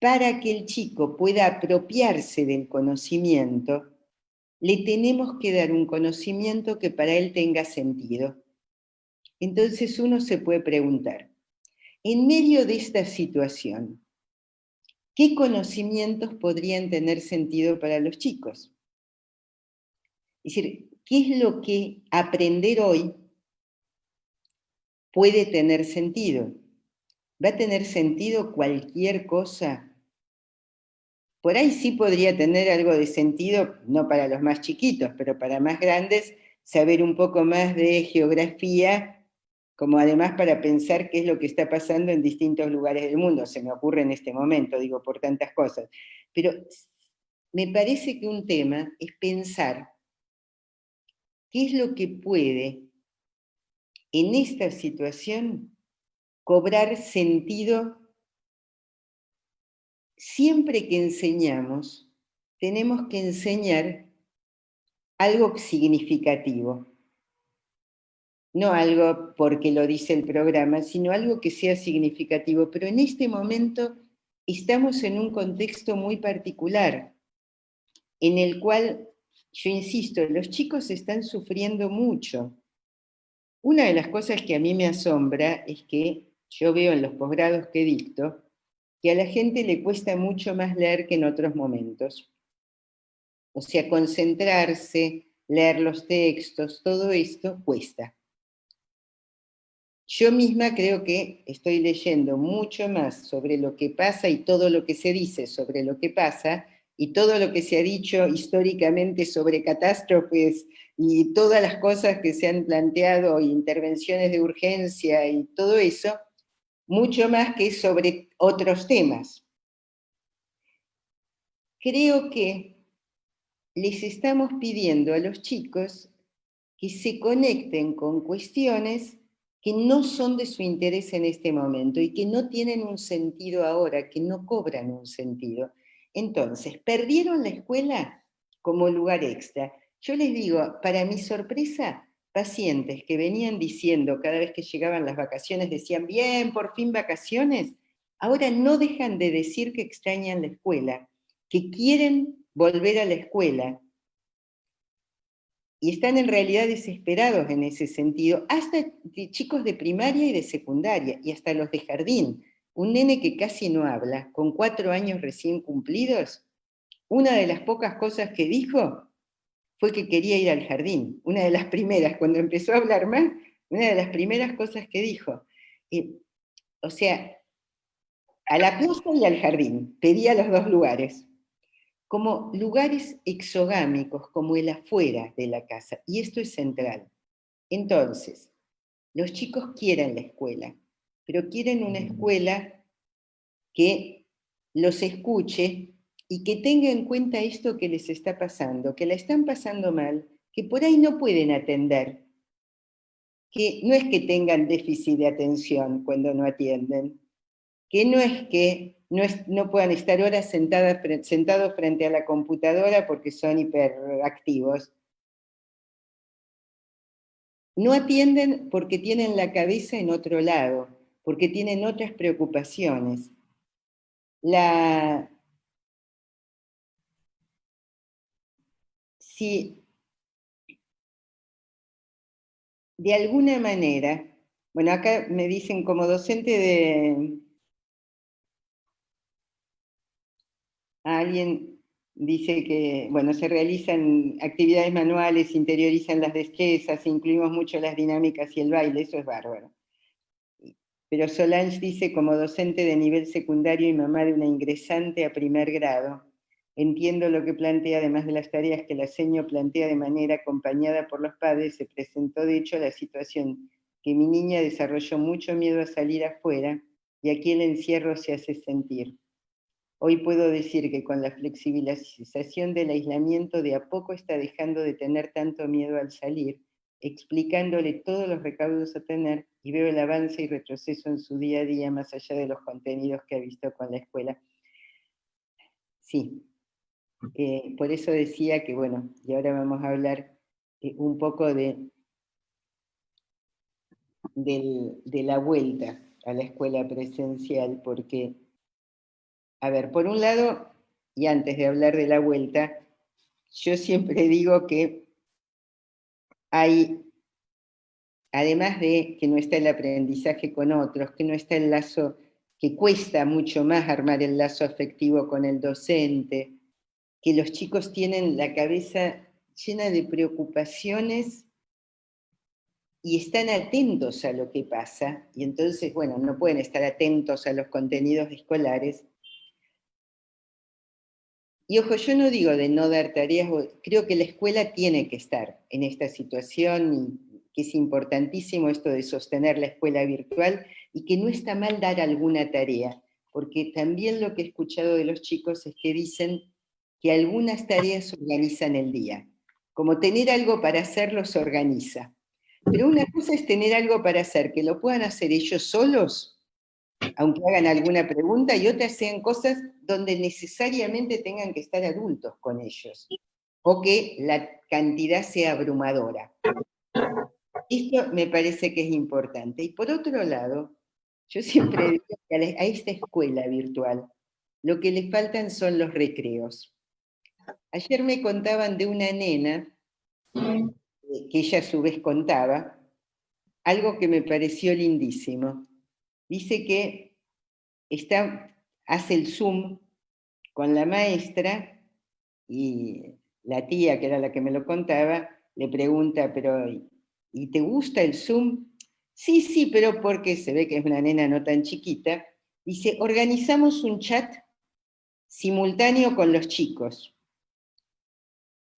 Para que el chico pueda apropiarse del conocimiento, le tenemos que dar un conocimiento que para él tenga sentido. Entonces uno se puede preguntar, en medio de esta situación, ¿qué conocimientos podrían tener sentido para los chicos? Es decir, ¿qué es lo que aprender hoy puede tener sentido? ¿Va a tener sentido cualquier cosa? Por ahí sí podría tener algo de sentido, no para los más chiquitos, pero para más grandes, saber un poco más de geografía, como además para pensar qué es lo que está pasando en distintos lugares del mundo. Se me ocurre en este momento, digo, por tantas cosas. Pero me parece que un tema es pensar qué es lo que puede en esta situación cobrar sentido. Siempre que enseñamos, tenemos que enseñar algo significativo. No algo porque lo dice el programa, sino algo que sea significativo. Pero en este momento estamos en un contexto muy particular, en el cual, yo insisto, los chicos están sufriendo mucho. Una de las cosas que a mí me asombra es que yo veo en los posgrados que dicto que a la gente le cuesta mucho más leer que en otros momentos. O sea, concentrarse, leer los textos, todo esto cuesta. Yo misma creo que estoy leyendo mucho más sobre lo que pasa y todo lo que se dice sobre lo que pasa y todo lo que se ha dicho históricamente sobre catástrofes y todas las cosas que se han planteado, intervenciones de urgencia y todo eso, mucho más que sobre otros temas. Creo que les estamos pidiendo a los chicos que se conecten con cuestiones que no son de su interés en este momento y que no tienen un sentido ahora, que no cobran un sentido. Entonces, perdieron la escuela como lugar extra. Yo les digo, para mi sorpresa, pacientes que venían diciendo cada vez que llegaban las vacaciones, decían, bien, por fin vacaciones, ahora no dejan de decir que extrañan la escuela, que quieren volver a la escuela, y están en realidad desesperados en ese sentido, hasta chicos de primaria y de secundaria, y hasta los de jardín. Un nene que casi no habla, con 4 años recién cumplidos, una de las pocas cosas que dijo fue que quería ir al jardín. Una de las primeras, cuando empezó a hablar más, una de las primeras cosas que dijo. O sea, a la plaza y al jardín, pedía los dos lugares, como lugares exogámicos, como el afuera de la casa, y esto es central. Entonces, los chicos quieren la escuela, pero quieren una escuela que los escuche y que tenga en cuenta esto que les está pasando, que la están pasando mal, que por ahí no pueden atender, que no es que tengan déficit de atención cuando no atienden, que no es que no puedan estar horas sentados frente a la computadora porque son hiperactivos. No atienden porque tienen la cabeza en otro lado, porque tienen otras preocupaciones. Si de alguna manera, bueno, acá me dicen como docente alguien dice que, bueno, se realizan actividades manuales, interiorizan las destrezas, incluimos mucho las dinámicas y el baile, eso es bárbaro. Pero Solange dice, como docente de nivel secundario y mamá de una ingresante a primer grado, entiendo lo que plantea, además de las tareas que la seño plantea de manera acompañada por los padres, se presentó de hecho la situación que mi niña desarrolló mucho miedo a salir afuera y aquí el encierro se hace sentir. Hoy puedo decir que con la flexibilización del aislamiento de a poco está dejando de tener tanto miedo al salir, explicándole todos los recaudos a tener y veo el avance y retroceso en su día a día más allá de los contenidos que ha visto con la escuela. Sí, por eso decía que bueno, y ahora vamos a hablar un poco de la vuelta a la escuela presencial, porque, a ver, por un lado, y antes de hablar de la vuelta, yo siempre digo que hay, además de que no está el aprendizaje con otros, que no está el lazo, que cuesta mucho más armar el lazo afectivo con el docente, que los chicos tienen la cabeza llena de preocupaciones y están atentos a lo que pasa, y entonces, bueno, no pueden estar atentos a los contenidos escolares. Y ojo, yo no digo de no dar tareas, creo que la escuela tiene que estar en esta situación, y que es importantísimo esto de sostener la escuela virtual, y que no está mal dar alguna tarea, porque también lo que he escuchado de los chicos es que dicen que algunas tareas organizan el día, como tener algo para hacer los organiza. Pero una cosa es tener algo para hacer, que lo puedan hacer ellos solos, aunque hagan alguna pregunta, y otras sean cosas donde necesariamente tengan que estar adultos con ellos, o que la cantidad sea abrumadora. Esto me parece que es importante. Y por otro lado, yo siempre digo que a esta escuela virtual lo que le faltan son los recreos. Ayer me contaban de una nena, que ella a su vez contaba, algo que me pareció lindísimo. Dice que hace el Zoom con la maestra y la tía, que era la que me lo contaba, le pregunta, pero ¿y te gusta el Zoom? Sí, sí, pero porque se ve que es una nena no tan chiquita. Dice, organizamos un chat simultáneo con los chicos.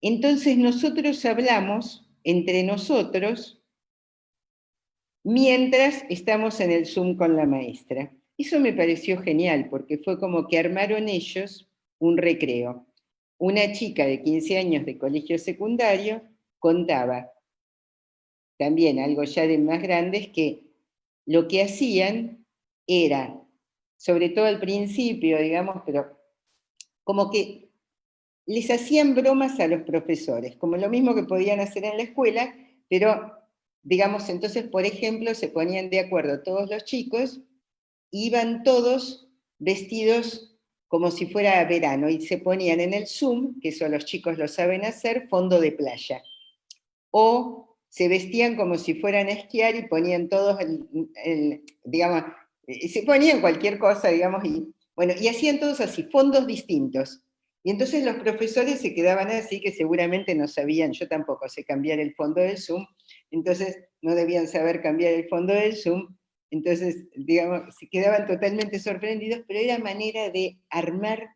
Entonces nosotros hablamos entre nosotros mientras estamos en el Zoom con la maestra. Eso me pareció genial, porque fue como que armaron ellos un recreo. Una chica de 15 años de colegio secundario contaba, también algo ya de más grandes, que lo que hacían era, sobre todo al principio, digamos, pero como que les hacían bromas a los profesores, como lo mismo que podían hacer en la escuela, pero, digamos, entonces, por ejemplo, se ponían de acuerdo todos los chicos, iban todos vestidos como si fuera verano, y se ponían en el Zoom, que eso los chicos lo saben hacer, fondo de playa. O se vestían como si fueran a esquiar y ponían todos, digamos, se ponían cualquier cosa, digamos, y bueno, y hacían todos así, fondos distintos. Y entonces los profesores se quedaban así, que seguramente no sabían, yo tampoco sé cambiar el fondo del Zoom, entonces no debían saber cambiar el fondo del Zoom, entonces, digamos, se quedaban totalmente sorprendidos, pero era manera de armar,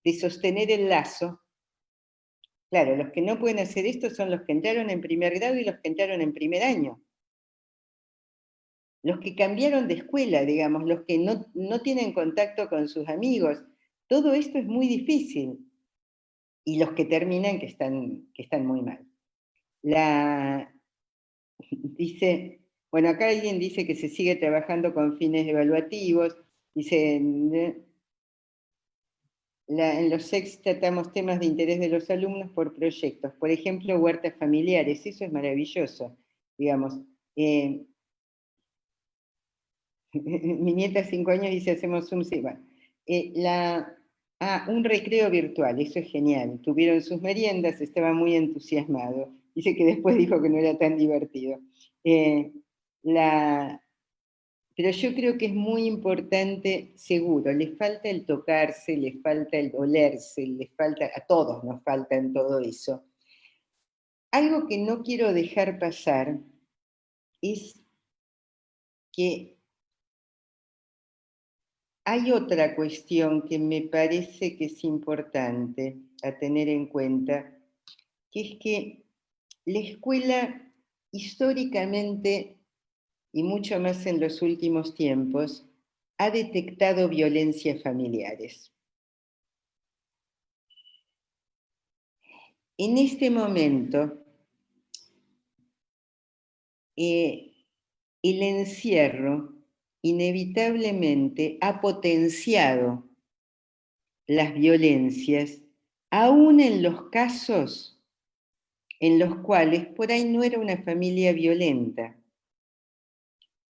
de sostener el lazo. Claro, los que no pueden hacer esto son los que entraron en primer grado y los que entraron en primer año. Los que cambiaron de escuela, digamos, los que no tienen contacto con sus amigos. Todo esto es muy difícil. Y los que terminan que están muy mal. Dice, bueno, acá alguien dice que se sigue trabajando con fines evaluativos. Dice, en los SEX tratamos temas de interés de los alumnos por proyectos, por ejemplo, huertas familiares, eso es maravilloso, digamos. Mi nieta 5 años dice, hacemos un sí, bueno. Un recreo virtual, eso es genial. Tuvieron sus meriendas, estaba muy entusiasmado. Dice que después dijo que no era tan divertido. Pero yo creo que es muy importante, seguro, les falta el tocarse, les falta el olerse, les falta, a todos nos falta en todo eso. Algo que no quiero dejar pasar es que hay otra cuestión que me parece que es importante a tener en cuenta, que es que la escuela históricamente, y mucho más en los últimos tiempos, ha detectado violencias familiares. En este momento, el encierro inevitablemente ha potenciado las violencias, aún en los casos en los cuales por ahí no era una familia violenta,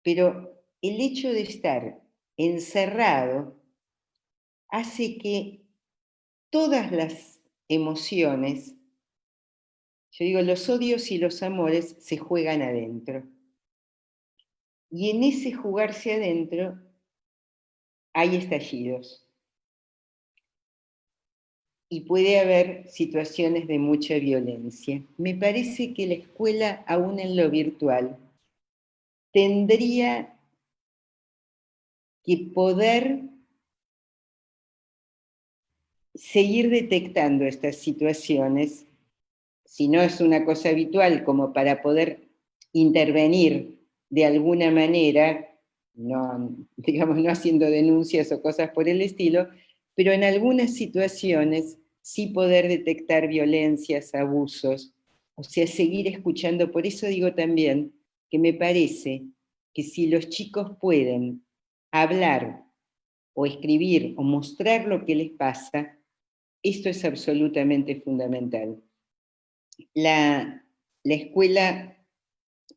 pero el hecho de estar encerrado hace que todas las emociones, yo digo, los odios y los amores se juegan adentro. Y en ese jugarse adentro hay estallidos. Y puede haber situaciones de mucha violencia. Me parece que la escuela, aún en lo virtual, tendría que poder seguir detectando estas situaciones, si no es una cosa habitual, como para poder intervenir de alguna manera, no, digamos, no haciendo denuncias o cosas por el estilo, pero en algunas situaciones sí poder detectar violencias, abusos, o sea, seguir escuchando. Por eso digo también que me parece que si los chicos pueden hablar o escribir o mostrar lo que les pasa, esto es absolutamente fundamental. La escuela,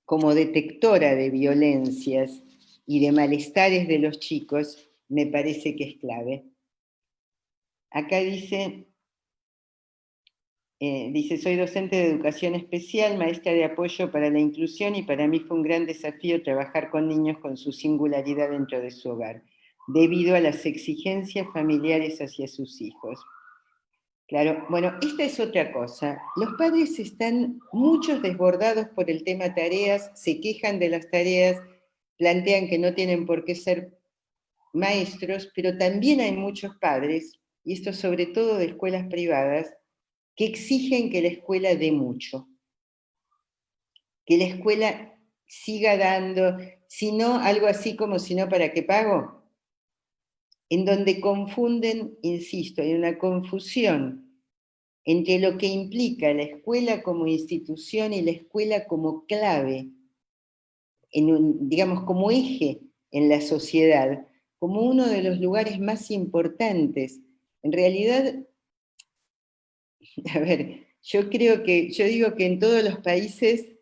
como detectora de violencias y de malestares de los chicos, me parece que es clave. Acá dice, soy docente de educación especial, maestra de apoyo para la inclusión, y para mí fue un gran desafío trabajar con niños con su singularidad dentro de su hogar, debido a las exigencias familiares hacia sus hijos. Claro, bueno, esta es otra cosa. Los padres están muchos desbordados por el tema tareas, se quejan de las tareas, plantean que no tienen por qué ser maestros, pero también hay muchos padres, y esto sobre todo de escuelas privadas, que exigen que la escuela dé mucho, que la escuela siga dando, si no, algo así como si no, ¿para qué pago? En donde confunden, insisto, hay una confusión entre lo que implica la escuela como institución y la escuela como clave, digamos, como eje en la sociedad, como uno de los lugares más importantes. En realidad, a ver, yo digo que en todos los países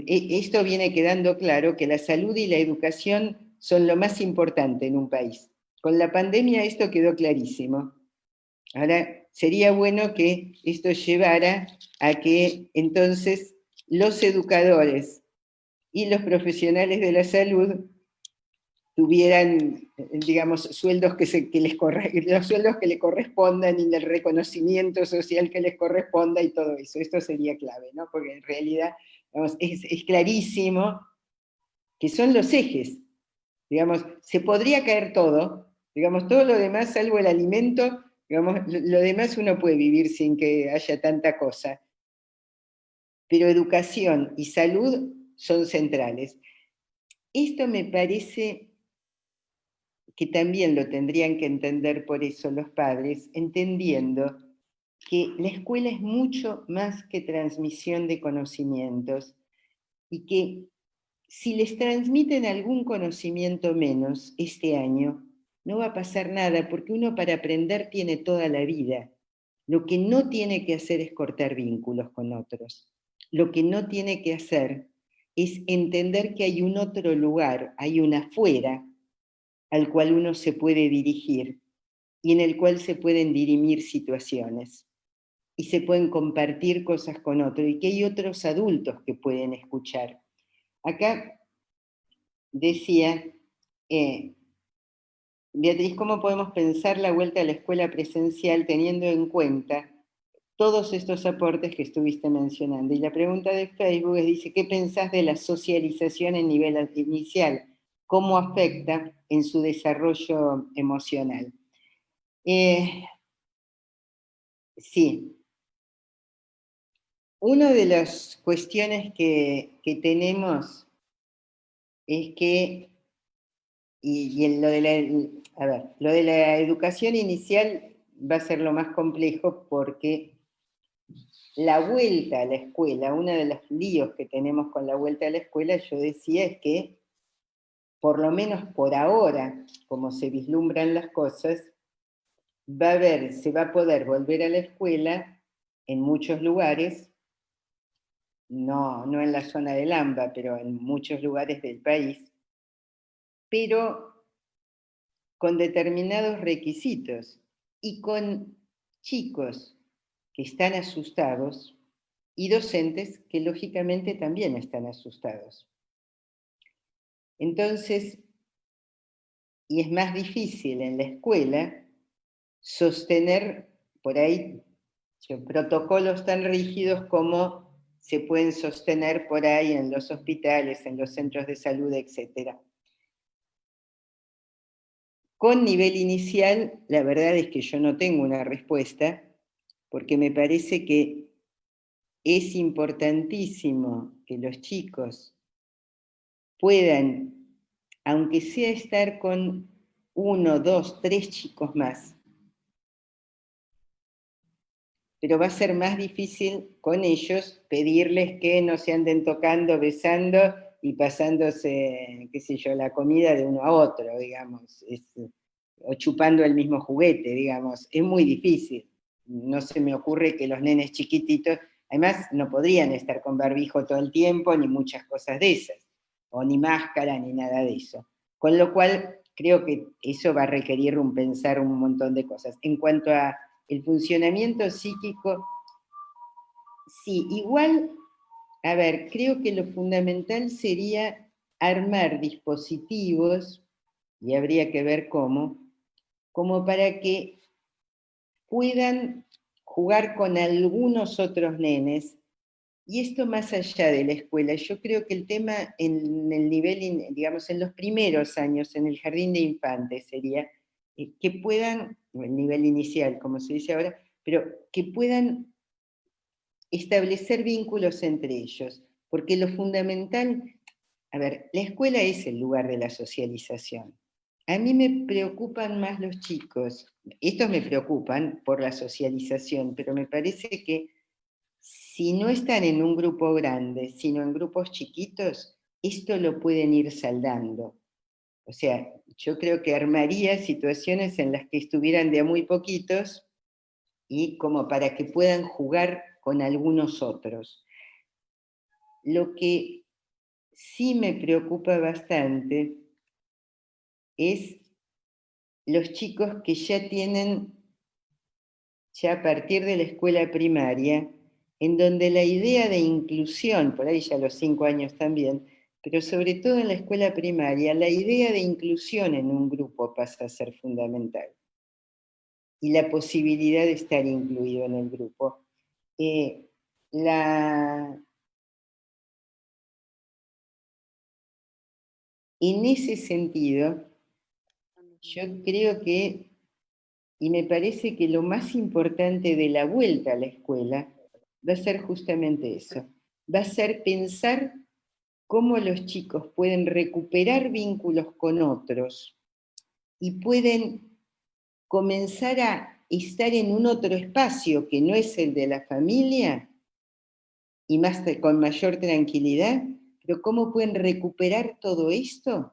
esto viene quedando claro, que la salud y la educación son lo más importante en un país. Con la pandemia esto quedó clarísimo. Ahora, sería bueno que esto llevara a que entonces los educadores y los profesionales de la salud tuvieran, digamos, sueldos los sueldos que le correspondan y el reconocimiento social que les corresponda y todo eso. Esto sería clave, ¿no? Porque en realidad, digamos, es clarísimo que son los ejes. Digamos, se podría caer todo, digamos, todo lo demás, salvo el alimento, digamos, lo demás uno puede vivir sin que haya tanta cosa. Pero educación y salud son centrales. Esto me parece que también lo tendrían que entender por eso los padres, entendiendo que la escuela es mucho más que transmisión de conocimientos y que si les transmiten algún conocimiento menos este año, no va a pasar nada porque uno para aprender tiene toda la vida. Lo que no tiene que hacer es cortar vínculos con otros. Lo que no tiene que hacer es entender que hay un otro lugar, hay un afuera al cual uno se puede dirigir y en el cual se pueden dirimir situaciones y se pueden compartir cosas con otros y que hay otros adultos que pueden escuchar. Acá decía, Beatriz, ¿cómo podemos pensar la vuelta a la escuela presencial teniendo en cuenta todos estos aportes que estuviste mencionando? Y la pregunta de Facebook dice, ¿qué pensás de la socialización en nivel inicial? ¿Cómo afecta en su desarrollo emocional? Sí, una de las cuestiones que tenemos es que, lo de la educación inicial va a ser lo más complejo porque la vuelta a la escuela, uno de los líos que tenemos con la vuelta a la escuela, yo decía, es que, por lo menos por ahora, como se vislumbran las cosas, se va a poder volver a la escuela en muchos lugares, no en la zona del AMBA, pero en muchos lugares del país, pero con determinados requisitos y con chicos que están asustados y docentes que lógicamente también están asustados. Entonces, y es más difícil en la escuela sostener por ahí protocolos tan rígidos como se pueden sostener por ahí en los hospitales, en los centros de salud, etc. Con nivel inicial, la verdad es que yo no tengo una respuesta, porque me parece que es importantísimo que los chicos puedan, aunque sea estar con 1, 2, 3 chicos más, pero va a ser más difícil con ellos pedirles que no se anden tocando, besando y pasándose, qué sé yo, la comida de uno a otro, digamos, o chupando el mismo juguete, digamos. Es muy difícil. No se me ocurre que los nenes chiquititos, además no podrían estar con barbijo todo el tiempo, ni muchas cosas de esas, o ni máscara, ni nada de eso. Con lo cual, creo que eso va a requerir pensar un montón de cosas. En cuanto a el funcionamiento psíquico, sí, igual, a ver, creo que lo fundamental sería armar dispositivos, y habría que ver cómo, como para que puedan jugar con algunos otros nenes, y esto más allá de la escuela. Yo creo que el tema en el nivel, digamos, en los primeros años, en el jardín de infantes sería que puedan, o el nivel inicial, como se dice ahora, pero que puedan establecer vínculos entre ellos, porque lo fundamental, a ver, la escuela es el lugar de la socialización. A mí me preocupan más los chicos, estos me preocupan por la socialización, pero me parece que si no están en un grupo grande, sino en grupos chiquitos, esto lo pueden ir saldando. O sea, yo creo que armaría situaciones en las que estuvieran de a muy poquitos y como para que puedan jugar con algunos otros. Lo que sí me preocupa bastante es los chicos que ya tienen, ya a partir de la escuela primaria, en donde la idea de inclusión, por ahí ya a los 5 años también, pero sobre todo en la escuela primaria, la idea de inclusión en un grupo pasa a ser fundamental. Y la posibilidad de estar incluido en el grupo. En ese sentido, yo creo que, y me parece que lo más importante de la vuelta a la escuela va a ser justamente eso. Va a ser pensar cómo los chicos pueden recuperar vínculos con otros y pueden comenzar a estar en un otro espacio que no es el de la familia y más con mayor tranquilidad, pero cómo pueden recuperar todo esto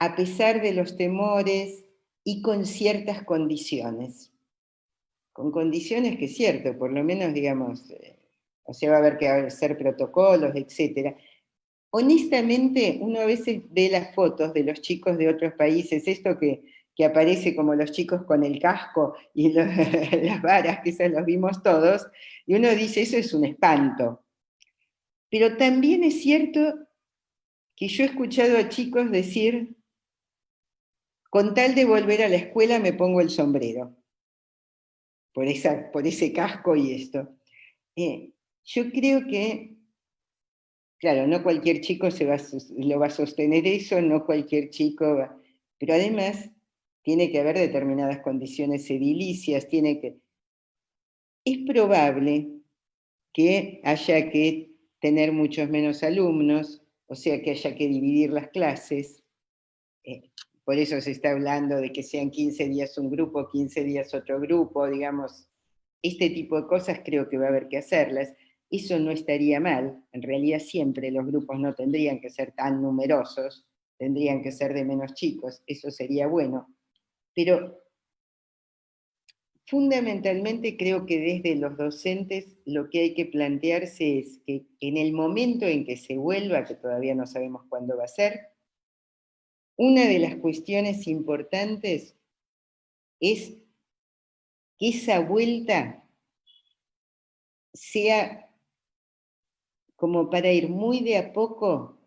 a pesar de los temores y con ciertas condiciones. Con condiciones que es cierto, por lo menos digamos, o sea, va a haber que hacer protocolos, etc. Honestamente, uno a veces ve las fotos de los chicos de otros países, esto que aparece como los chicos con el casco y las varas, que esas los vimos todos, y uno dice, eso es un espanto. Pero también es cierto que yo he escuchado a chicos decir, con tal de volver a la escuela me pongo el sombrero, por ese casco y esto. Yo creo que, claro, no cualquier chico lo va a sostener eso, no cualquier chico va, pero además tiene que haber determinadas condiciones edilicias, es probable que haya que tener muchos menos alumnos, o sea que haya que dividir las clases, por eso se está hablando de que sean 15 días un grupo, 15 días otro grupo, digamos, este tipo de cosas creo que va a haber que hacerlas. Eso no estaría mal, en realidad siempre los grupos no tendrían que ser tan numerosos, tendrían que ser de menos chicos, eso sería bueno. Pero fundamentalmente creo que desde los docentes lo que hay que plantearse es que en el momento en que se vuelva, que todavía no sabemos cuándo va a ser, una de las cuestiones importantes es que esa vuelta sea como para ir muy de a poco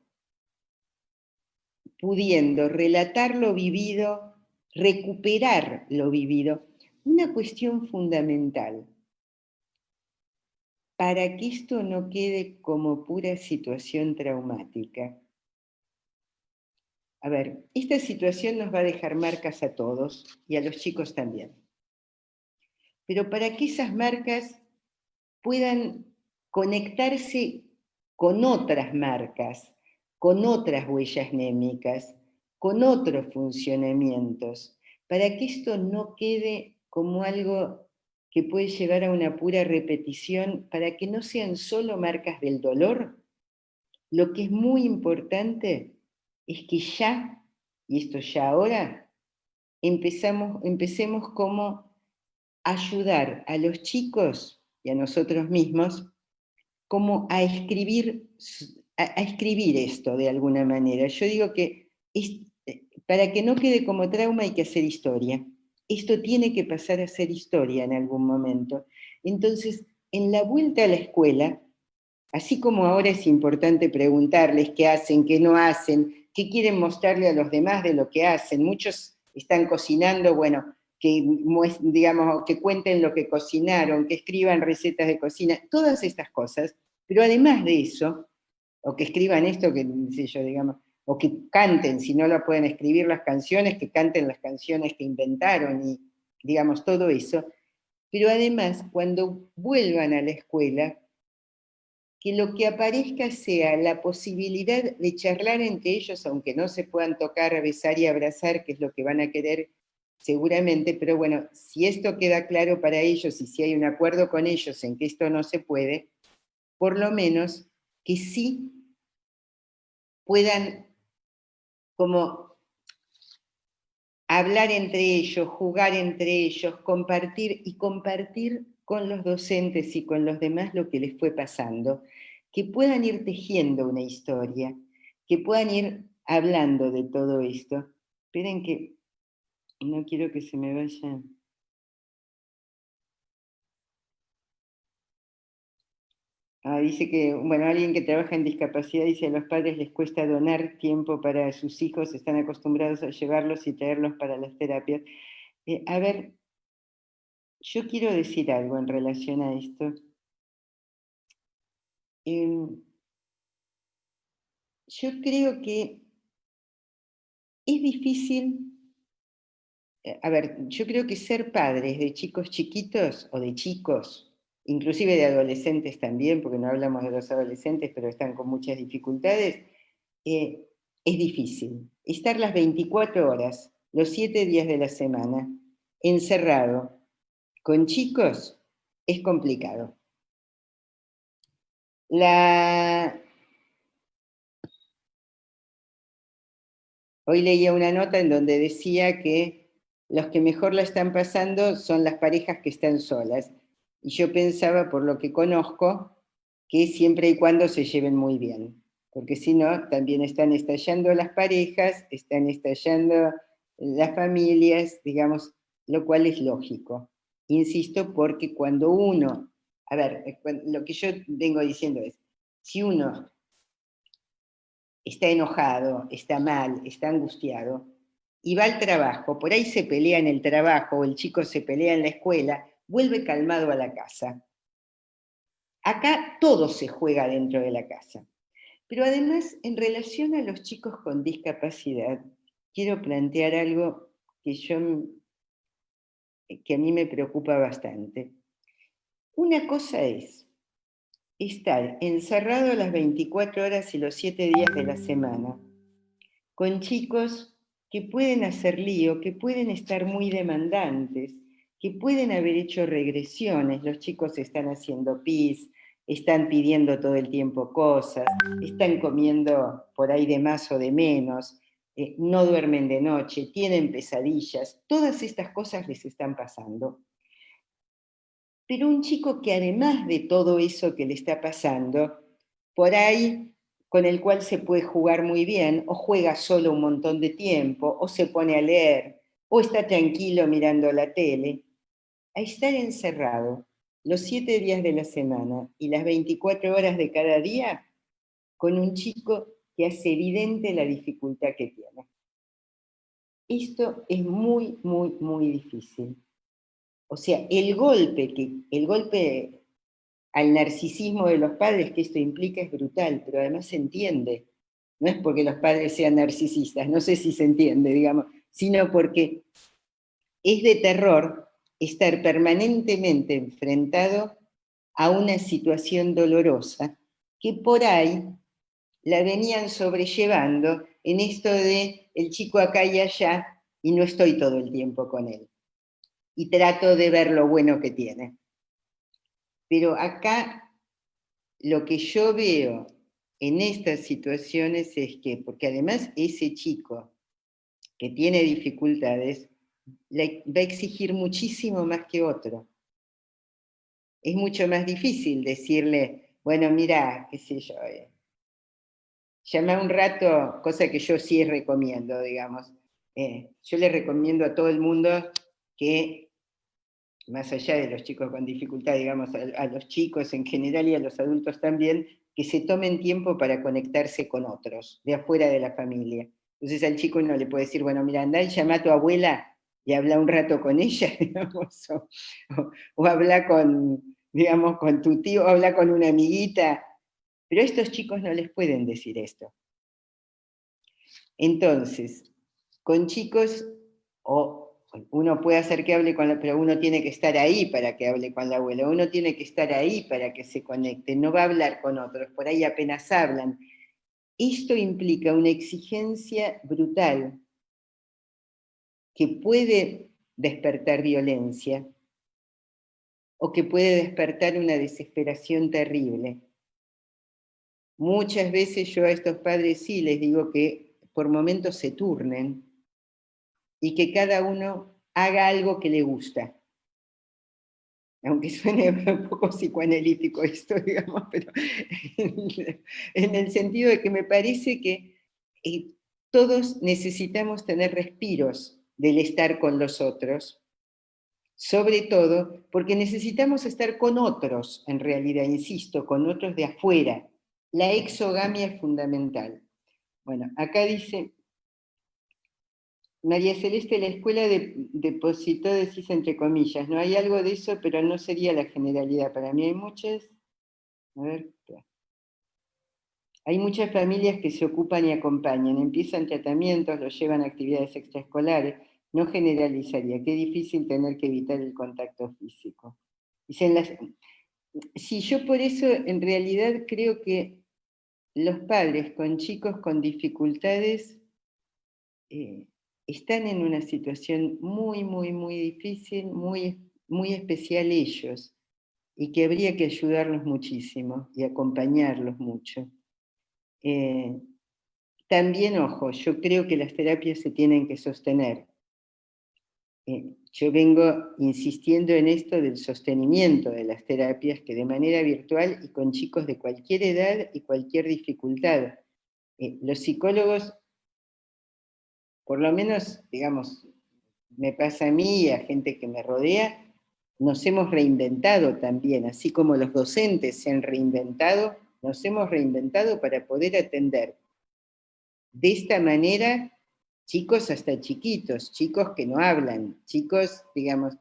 pudiendo relatar lo vivido, recuperar lo vivido. Una cuestión fundamental para que esto no quede como pura situación traumática. A ver, esta situación nos va a dejar marcas a todos y a los chicos también. Pero para que esas marcas puedan conectarse con otras marcas, con otras huellas némicas, con otros funcionamientos, para que esto no quede como algo que puede llevar a una pura repetición, para que no sean solo marcas del dolor. Lo que es muy importante es que ya, y esto ya ahora, empecemos como ayudar a los chicos y a nosotros mismos como a escribir esto de alguna manera. Yo digo que para que no quede como trauma hay que hacer historia. Esto tiene que pasar a ser historia en algún momento. Entonces, en la vuelta a la escuela, así como ahora es importante preguntarles qué hacen, qué no hacen, qué quieren mostrarle a los demás de lo que hacen. Muchos están cocinando, bueno, digamos, que cuenten lo que cocinaron, que escriban recetas de cocina, todas estas cosas, pero además de eso, o que escriban esto, que sé yo, digamos, o que canten, si no lo pueden escribir las canciones, que canten las canciones que inventaron y, digamos, todo eso. Pero además, cuando vuelvan a la escuela, que lo que aparezca sea la posibilidad de charlar entre ellos, aunque no se puedan tocar, besar y abrazar, que es lo que van a querer seguramente, pero bueno, si esto queda claro para ellos y si hay un acuerdo con ellos en que esto no se puede, por lo menos que sí puedan como hablar entre ellos, jugar entre ellos, compartir y compartir con los docentes y con los demás lo que les fue pasando, que puedan ir tejiendo una historia, que puedan ir hablando de todo esto. Esperen que no quiero que se me vaya. Dice que, bueno, alguien que trabaja en discapacidad dice a los padres les cuesta donar tiempo para sus hijos, están acostumbrados a llevarlos y traerlos para las terapias. A ver, yo quiero decir algo en relación a esto. Yo creo que es difícil, a ver, yo creo que ser padres de chicos chiquitos o de chicos, inclusive de adolescentes también, porque no hablamos de los adolescentes, pero están con muchas dificultades, es difícil. Estar las 24 horas, los 7 días de la semana, encerrado con chicos, es complicado. Hoy leía una nota en donde decía que los que mejor la están pasando son las parejas que están solas. Y yo pensaba, por lo que conozco, que siempre y cuando se lleven muy bien, porque si no, también están estallando las parejas, están estallando las familias, digamos, lo cual es lógico. Insisto, porque cuando uno, a ver, lo que yo vengo diciendo es, si uno está enojado, está mal, está angustiado, y va al trabajo, por ahí se pelea en el trabajo, o el chico se pelea en la escuela, vuelve calmado a la casa. Acá todo se juega dentro de la casa. Pero además, en relación a los chicos con discapacidad, quiero plantear algo que a mí me preocupa bastante. Una cosa es estar encerrado las 24 horas y los 7 días de la semana, con chicos que pueden hacer lío, que pueden estar muy demandantes, que pueden haber hecho regresiones. Los chicos están haciendo pis, están pidiendo todo el tiempo cosas, están comiendo por ahí de más o de menos, no duermen de noche, tienen pesadillas, todas estas cosas les están pasando. Pero un chico que además de todo eso que le está pasando, por ahí con el cual se puede jugar muy bien, o juega solo un montón de tiempo, o se pone a leer, o está tranquilo mirando la tele, a estar encerrado los 7 días de la semana y las 24 horas de cada día con un chico que hace evidente la dificultad que tiene. Esto es muy, muy, muy difícil. O sea, el golpe al narcisismo de los padres que esto implica es brutal, pero además se entiende. No es porque los padres sean narcisistas, no sé si se entiende, digamos, sino porque es de terror estar permanentemente enfrentado a una situación dolorosa que por ahí la venían sobrellevando en esto de el chico acá y allá y no estoy todo el tiempo con él. Y trato de ver lo bueno que tiene. Pero acá lo que yo veo en estas situaciones es que, porque además ese chico que tiene dificultades, va a exigir muchísimo más que otro. Es mucho más difícil decirle, bueno, mira, qué sé yo, llama un rato, cosa que yo sí recomiendo, digamos. Yo le recomiendo a todo el mundo que, más allá de los chicos con dificultad, digamos, a los chicos en general y a los adultos también, que se tomen tiempo para conectarse con otros, de afuera de la familia. Entonces al chico uno le puede decir, bueno, mira, andá y llama a tu abuela y habla un rato con ella, digamos, o habla con, digamos, con tu tío, o habla con una amiguita, pero a estos chicos no les pueden decir esto. Entonces, con chicos, o uno puede hacer que hable con la, pero uno tiene que estar ahí para que hable con la abuela, uno tiene que estar ahí para que se conecte, no va a hablar con otros, por ahí apenas hablan. Esto implica una exigencia brutal que puede despertar violencia o que puede despertar una desesperación terrible. Muchas veces yo a estos padres sí les digo que por momentos se turnen y que cada uno haga algo que le gusta. Aunque suene un poco psicoanalítico esto, digamos, pero en el sentido de que me parece que todos necesitamos tener respiros del estar con los otros, sobre todo porque necesitamos estar con otros, en realidad, insisto, con otros de afuera. La exogamia es fundamental. Bueno, acá dice, María Celeste, la escuela depositó, decís entre comillas, ¿no? Hay algo de eso, pero no sería la generalidad. Para mí hay muchas, a ver, hay muchas familias que se ocupan y acompañan, empiezan tratamientos, los llevan a actividades extraescolares, no generalizaría, qué difícil tener que evitar el contacto físico. Dicen sí, yo por eso en realidad creo que los padres con chicos con dificultades están en una situación muy, muy, muy difícil, muy, muy especial ellos, y que habría que ayudarlos muchísimo y acompañarlos mucho. También, ojo, yo creo que las terapias se tienen que sostener. Yo vengo insistiendo en esto del sostenimiento de las terapias, que de manera virtual y con chicos de cualquier edad y cualquier dificultad. Los psicólogos, por lo menos, digamos, me pasa a mí y a gente que me rodea, nos hemos reinventado también, así como los docentes se han reinventado, nos hemos reinventado para poder atender de esta manera chicos hasta chiquitos, chicos que no hablan, chicos, digamos,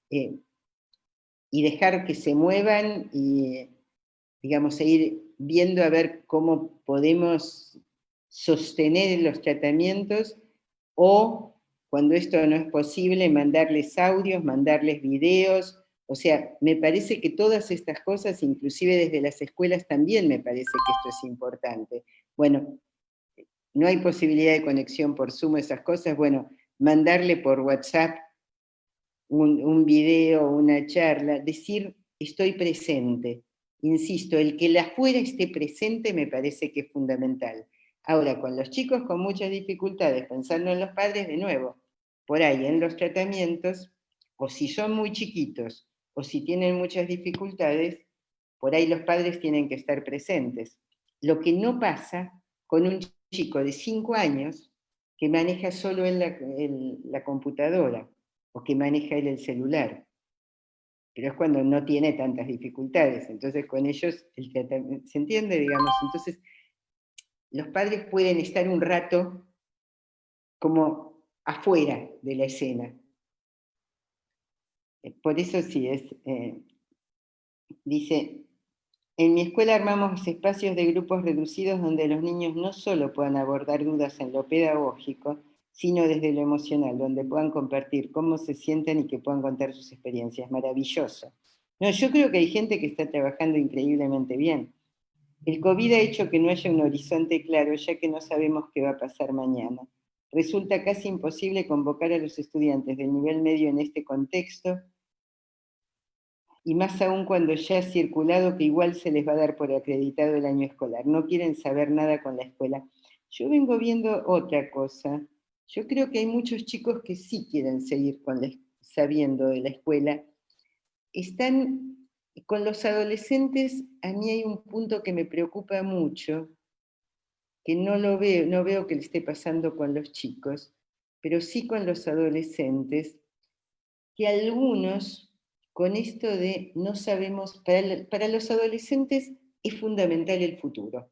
y dejar que se muevan y, digamos, ir viendo a ver cómo podemos sostener los tratamientos o, cuando esto no es posible, mandarles audios, mandarles videos. O sea, me parece que todas estas cosas, inclusive desde las escuelas también me parece que esto es importante. Bueno, no hay posibilidad de conexión por Zoom, esas cosas, bueno, mandarle por WhatsApp un video, una charla, decir estoy presente. Insisto, el que la afuera esté presente me parece que es fundamental. Ahora, con los chicos con muchas dificultades, pensando en los padres, de nuevo, por ahí en los tratamientos, o si son muy chiquitos, o si tienen muchas dificultades, por ahí los padres tienen que estar presentes. Lo que no pasa con un chico de 5 años que maneja solo la computadora o que maneja él el celular. Pero es cuando no tiene tantas dificultades. Entonces con ellos, ¿se entiende? Digamos, entonces los padres pueden estar un rato como afuera de la escena. Por eso sí dice, en mi escuela armamos espacios de grupos reducidos donde los niños no solo puedan abordar dudas en lo pedagógico, sino desde lo emocional, donde puedan compartir cómo se sienten y que puedan contar sus experiencias. Maravilloso. No, yo creo que hay gente que está trabajando increíblemente bien. El COVID ha hecho que no haya un horizonte claro, ya que no sabemos qué va a pasar mañana. Resulta casi imposible convocar a los estudiantes del nivel medio en este contexto, y más aún cuando ya ha circulado que igual se les va a dar por acreditado el año escolar. No quieren saber nada con la escuela. Yo vengo viendo otra cosa. Yo creo que hay muchos chicos que sí quieren seguir sabiendo de la escuela. Están con los adolescentes, a mí hay un punto que me preocupa mucho, que no veo que le esté pasando con los chicos, pero sí con los adolescentes, que algunos, con esto de no sabemos, para los adolescentes es fundamental el futuro.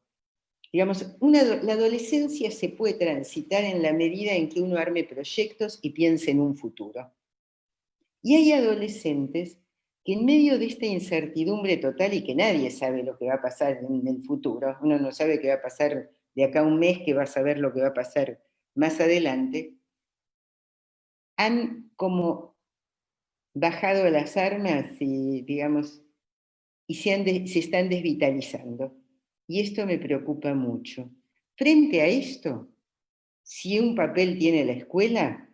Digamos, la adolescencia se puede transitar en la medida en que uno arme proyectos y piense en un futuro. Y hay adolescentes que en medio de esta incertidumbre total y que nadie sabe lo que va a pasar en el futuro, uno no sabe qué va a pasar de acá a un mes, que va a saber lo que va a pasar más adelante, han como bajado las armas y, digamos, y se están desvitalizando. Y esto me preocupa mucho. Frente a esto, si un papel tiene la escuela,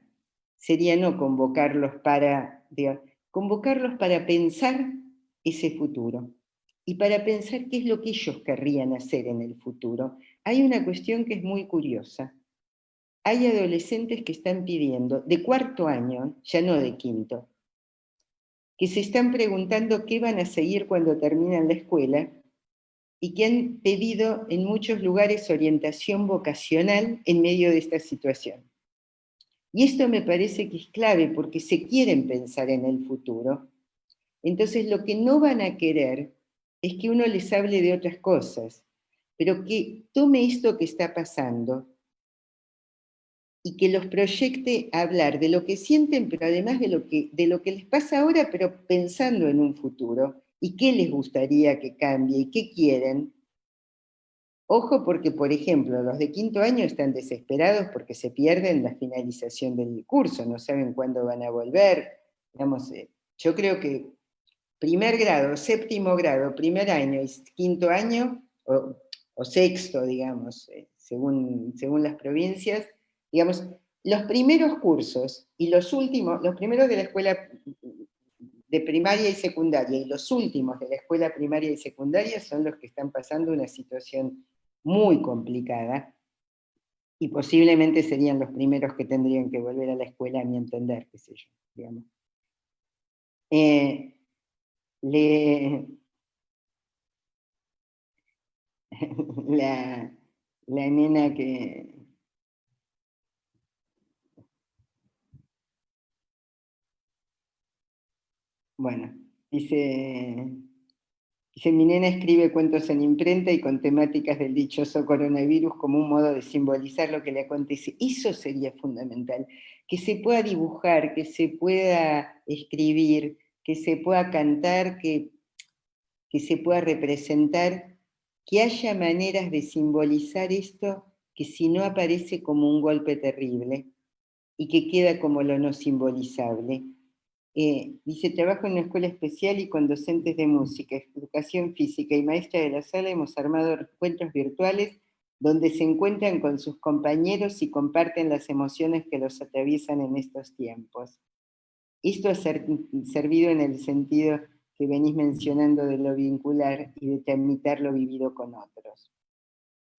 sería no convocarlos para pensar ese futuro y para pensar qué es lo que ellos querrían hacer en el futuro. Hay una cuestión que es muy curiosa. Hay adolescentes que están pidiendo, de cuarto año, ya no de quinto, que se están preguntando qué van a seguir cuando terminan la escuela y que han pedido en muchos lugares orientación vocacional en medio de esta situación. Y esto me parece que es clave porque se quieren pensar en el futuro. Entonces lo que no van a querer es que uno les hable de otras cosas, pero que tome esto que está pasando y que los proyecte a hablar de lo que sienten, pero además de lo que les pasa ahora, pero pensando en un futuro y qué les gustaría que cambie y qué quieren. Ojo porque, por ejemplo, los de quinto año están desesperados porque se pierden la finalización del curso, no saben cuándo van a volver. Digamos, yo creo que primer grado, séptimo grado, primer año y quinto año, o sexto, digamos, según las provincias, digamos, los primeros cursos y los últimos, los primeros de la escuela de primaria y secundaria y los últimos de la escuela primaria y secundaria son los que están pasando una situación muy complicada y posiblemente serían los primeros que tendrían que volver a la escuela, a mi entender, qué sé yo, digamos. Le, la, la nena que... Bueno, dice, mi nena escribe cuentos en imprenta y con temáticas del dichoso coronavirus como un modo de simbolizar lo que le acontece. Eso sería fundamental, que se pueda dibujar, que se pueda escribir, que se pueda cantar, que se pueda representar, que haya maneras de simbolizar esto que si no aparece como un golpe terrible y que queda como lo no simbolizable. Dice, trabajo en una escuela especial y con docentes de música, educación física y maestra de la sala hemos armado encuentros virtuales donde se encuentran con sus compañeros y comparten las emociones que los atraviesan en estos tiempos. Esto ha servido en el sentido que venís mencionando de lo vincular y de tramitar lo vivido con otros.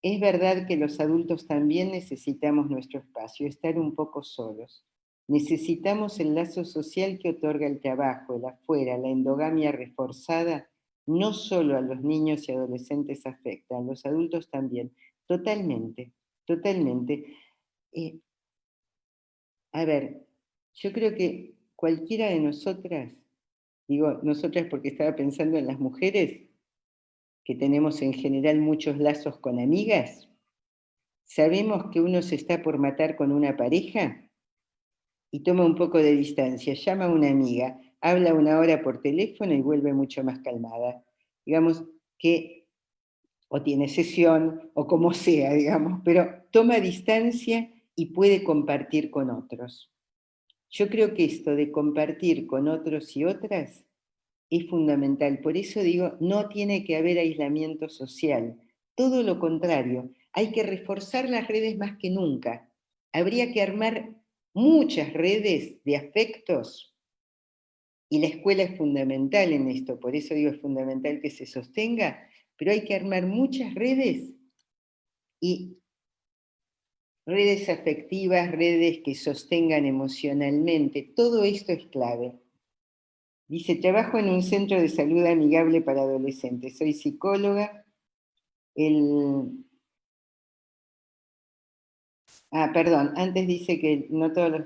Es verdad que los adultos también necesitamos nuestro espacio, estar un poco solos. Necesitamos el lazo social que otorga el trabajo, el afuera, la endogamia reforzada, no solo a los niños y adolescentes afecta, a los adultos también. Totalmente, totalmente. Eh, a ver, yo creo que cualquiera de nosotras, digo nosotras porque estaba pensando en las mujeres, que tenemos en general muchos lazos con amigas, sabemos que uno se está por matar con una pareja y toma un poco de distancia, llama a una amiga, habla una hora por teléfono y vuelve mucho más calmada. Digamos que o tiene sesión o como sea, digamos, pero toma distancia y puede compartir con otros. Yo creo que esto de compartir con otros y otras es fundamental. Por eso digo, no tiene que haber aislamiento social. Todo lo contrario, hay que reforzar las redes más que nunca. Habría que armar muchas redes de afectos y la escuela es fundamental en esto. Por eso digo, es fundamental que se sostenga, pero hay que armar muchas redes y redes afectivas, redes que sostengan emocionalmente. Todo esto es clave. Dice, trabajo en un centro de salud amigable para adolescentes. Soy psicóloga. Perdón, antes dice que no todos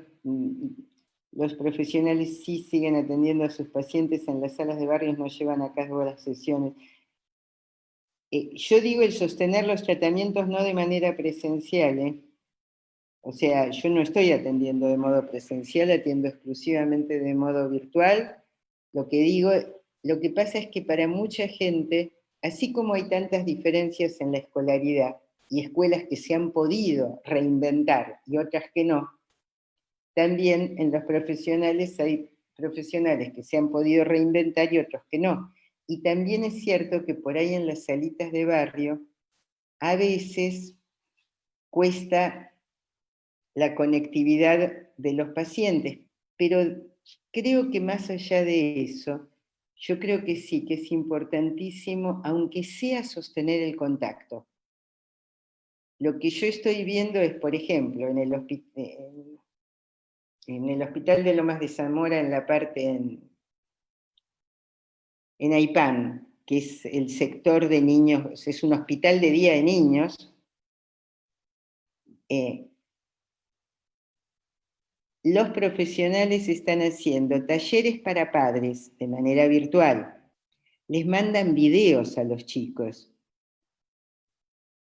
los profesionales sí siguen atendiendo a sus pacientes en las salas de barrios, no llevan a cabo las sesiones. Yo digo el sostener los tratamientos no de manera presencial, O sea, yo no estoy atendiendo de modo presencial, atiendo exclusivamente de modo virtual. Lo que digo, lo que pasa es que para mucha gente, así como hay tantas diferencias en la escolaridad y escuelas que se han podido reinventar y otras que no, también en los profesionales hay profesionales que se han podido reinventar y otros que no. Y también es cierto que por ahí en las salitas de barrio a veces cuesta la conectividad de los pacientes, pero creo que más allá de eso, yo creo que sí, que es importantísimo, aunque sea sostener el contacto. Lo que yo estoy viendo es, por ejemplo, en el Hospital de Lomas de Zamora, en la parte en Aipán, que es el sector de niños, es un hospital de día de niños, los profesionales están haciendo talleres para padres de manera virtual. Les mandan videos a los chicos.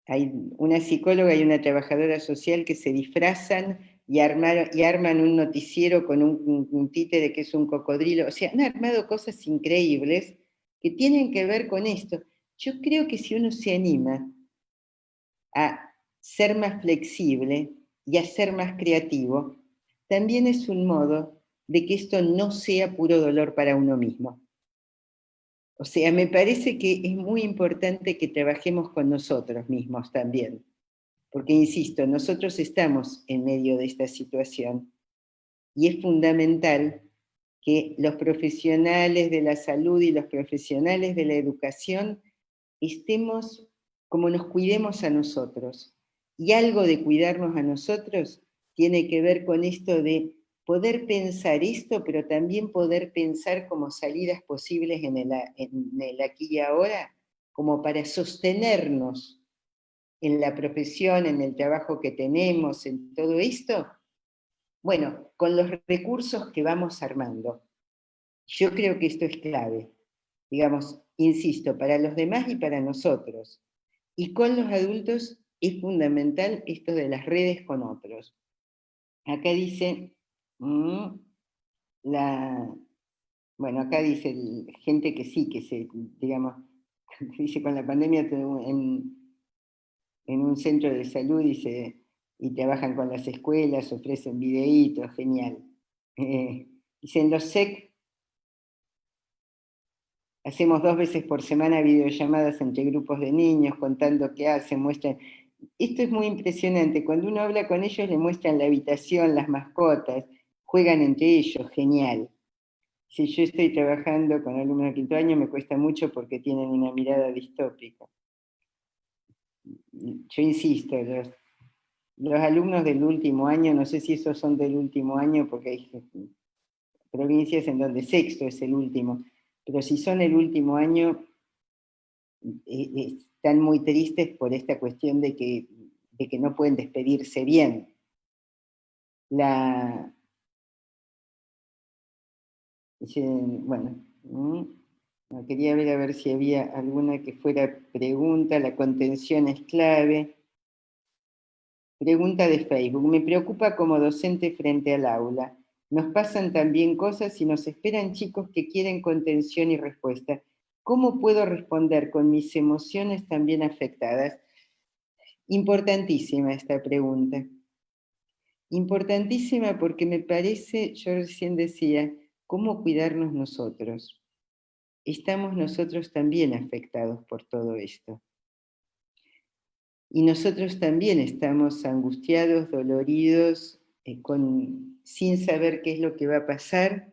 Hay una psicóloga y una trabajadora social que se disfrazan y arman un noticiero con un títere que es un cocodrilo. O sea, han armado cosas increíbles que tienen que ver con esto. Yo creo que si uno se anima a ser más flexible y a ser más creativo, también es un modo de que esto no sea puro dolor para uno mismo. O sea, me parece que es muy importante que trabajemos con nosotros mismos también, porque, insisto, nosotros estamos en medio de esta situación y es fundamental que los profesionales de la salud y los profesionales de la educación estemos como nos cuidemos a nosotros. Y algo de cuidarnos a nosotros tiene que ver con esto de poder pensar esto, pero también poder pensar como salidas posibles en el aquí y ahora, como para sostenernos en la profesión, en el trabajo que tenemos, en todo esto, bueno, con los recursos que vamos armando. Yo creo que esto es clave, digamos, insisto, para los demás y para nosotros. Y con los adultos es fundamental esto de las redes con otros. Acá dice, bueno, acá dice gente que sí, que se, digamos, dice con la pandemia en un centro de salud, dice, y trabajan con las escuelas, ofrecen videitos, genial. Dicen, los SEC hacemos 2 veces por semana videollamadas entre grupos de niños, contando qué hacen, muestran. Esto es muy impresionante. Cuando uno habla con ellos, le muestran la habitación, las mascotas, juegan entre ellos, genial. Si yo estoy trabajando con alumnos de quinto año, me cuesta mucho porque tienen una mirada distópica. Yo insisto, los alumnos del último año, no sé si esos son del último año, porque hay provincias en donde sexto es el último, pero si son el último año, están muy tristes por esta cuestión de que no pueden despedirse bien. Bueno, quería ver a ver si había alguna que fuera pregunta. La contención es clave. Pregunta de Facebook. Me preocupa como docente frente al aula. Nos pasan también cosas y nos esperan chicos que quieren contención y respuesta. ¿Cómo puedo responder con mis emociones también afectadas? Importantísima esta pregunta. Importantísima porque me parece, yo recién decía, ¿cómo cuidarnos nosotros? Estamos nosotros también afectados por todo esto. Y nosotros también estamos angustiados, doloridos, sin saber qué es lo que va a pasar,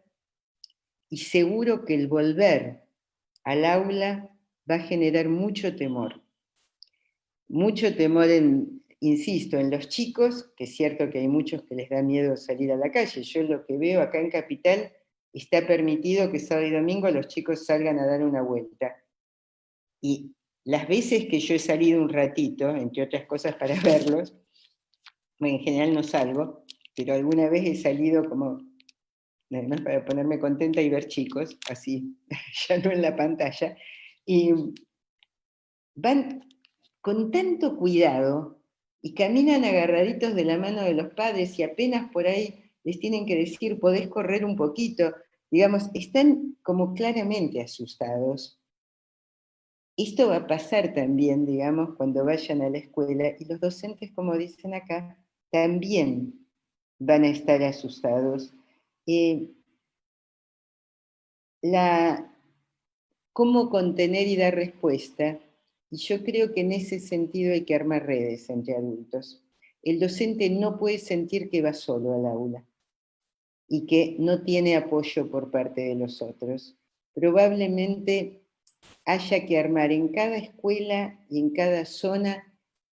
y seguro que el volver al aula va a generar mucho temor. Mucho temor, insisto, en los chicos, que es cierto que hay muchos que les da miedo salir a la calle. Yo lo que veo acá en Capital, está permitido que sábado y domingo los chicos salgan a dar una vuelta. Y las veces que yo he salido un ratito, entre otras cosas para verlos, bueno, en general no salgo, pero alguna vez he salido como, además para ponerme contenta y ver chicos, así, ya no en la pantalla, y van con tanto cuidado y caminan agarraditos de la mano de los padres y apenas por ahí les tienen que decir, podés correr un poquito, digamos, están como claramente asustados. Esto va a pasar también, digamos, cuando vayan a la escuela y los docentes, como dicen acá, también van a estar asustados. Eh, cómo contener y dar respuesta, y yo creo que en ese sentido hay que armar redes entre adultos. El docente no puede sentir que va solo al aula y que no tiene apoyo por parte de los otros. Probablemente haya que armar en cada escuela y en cada zona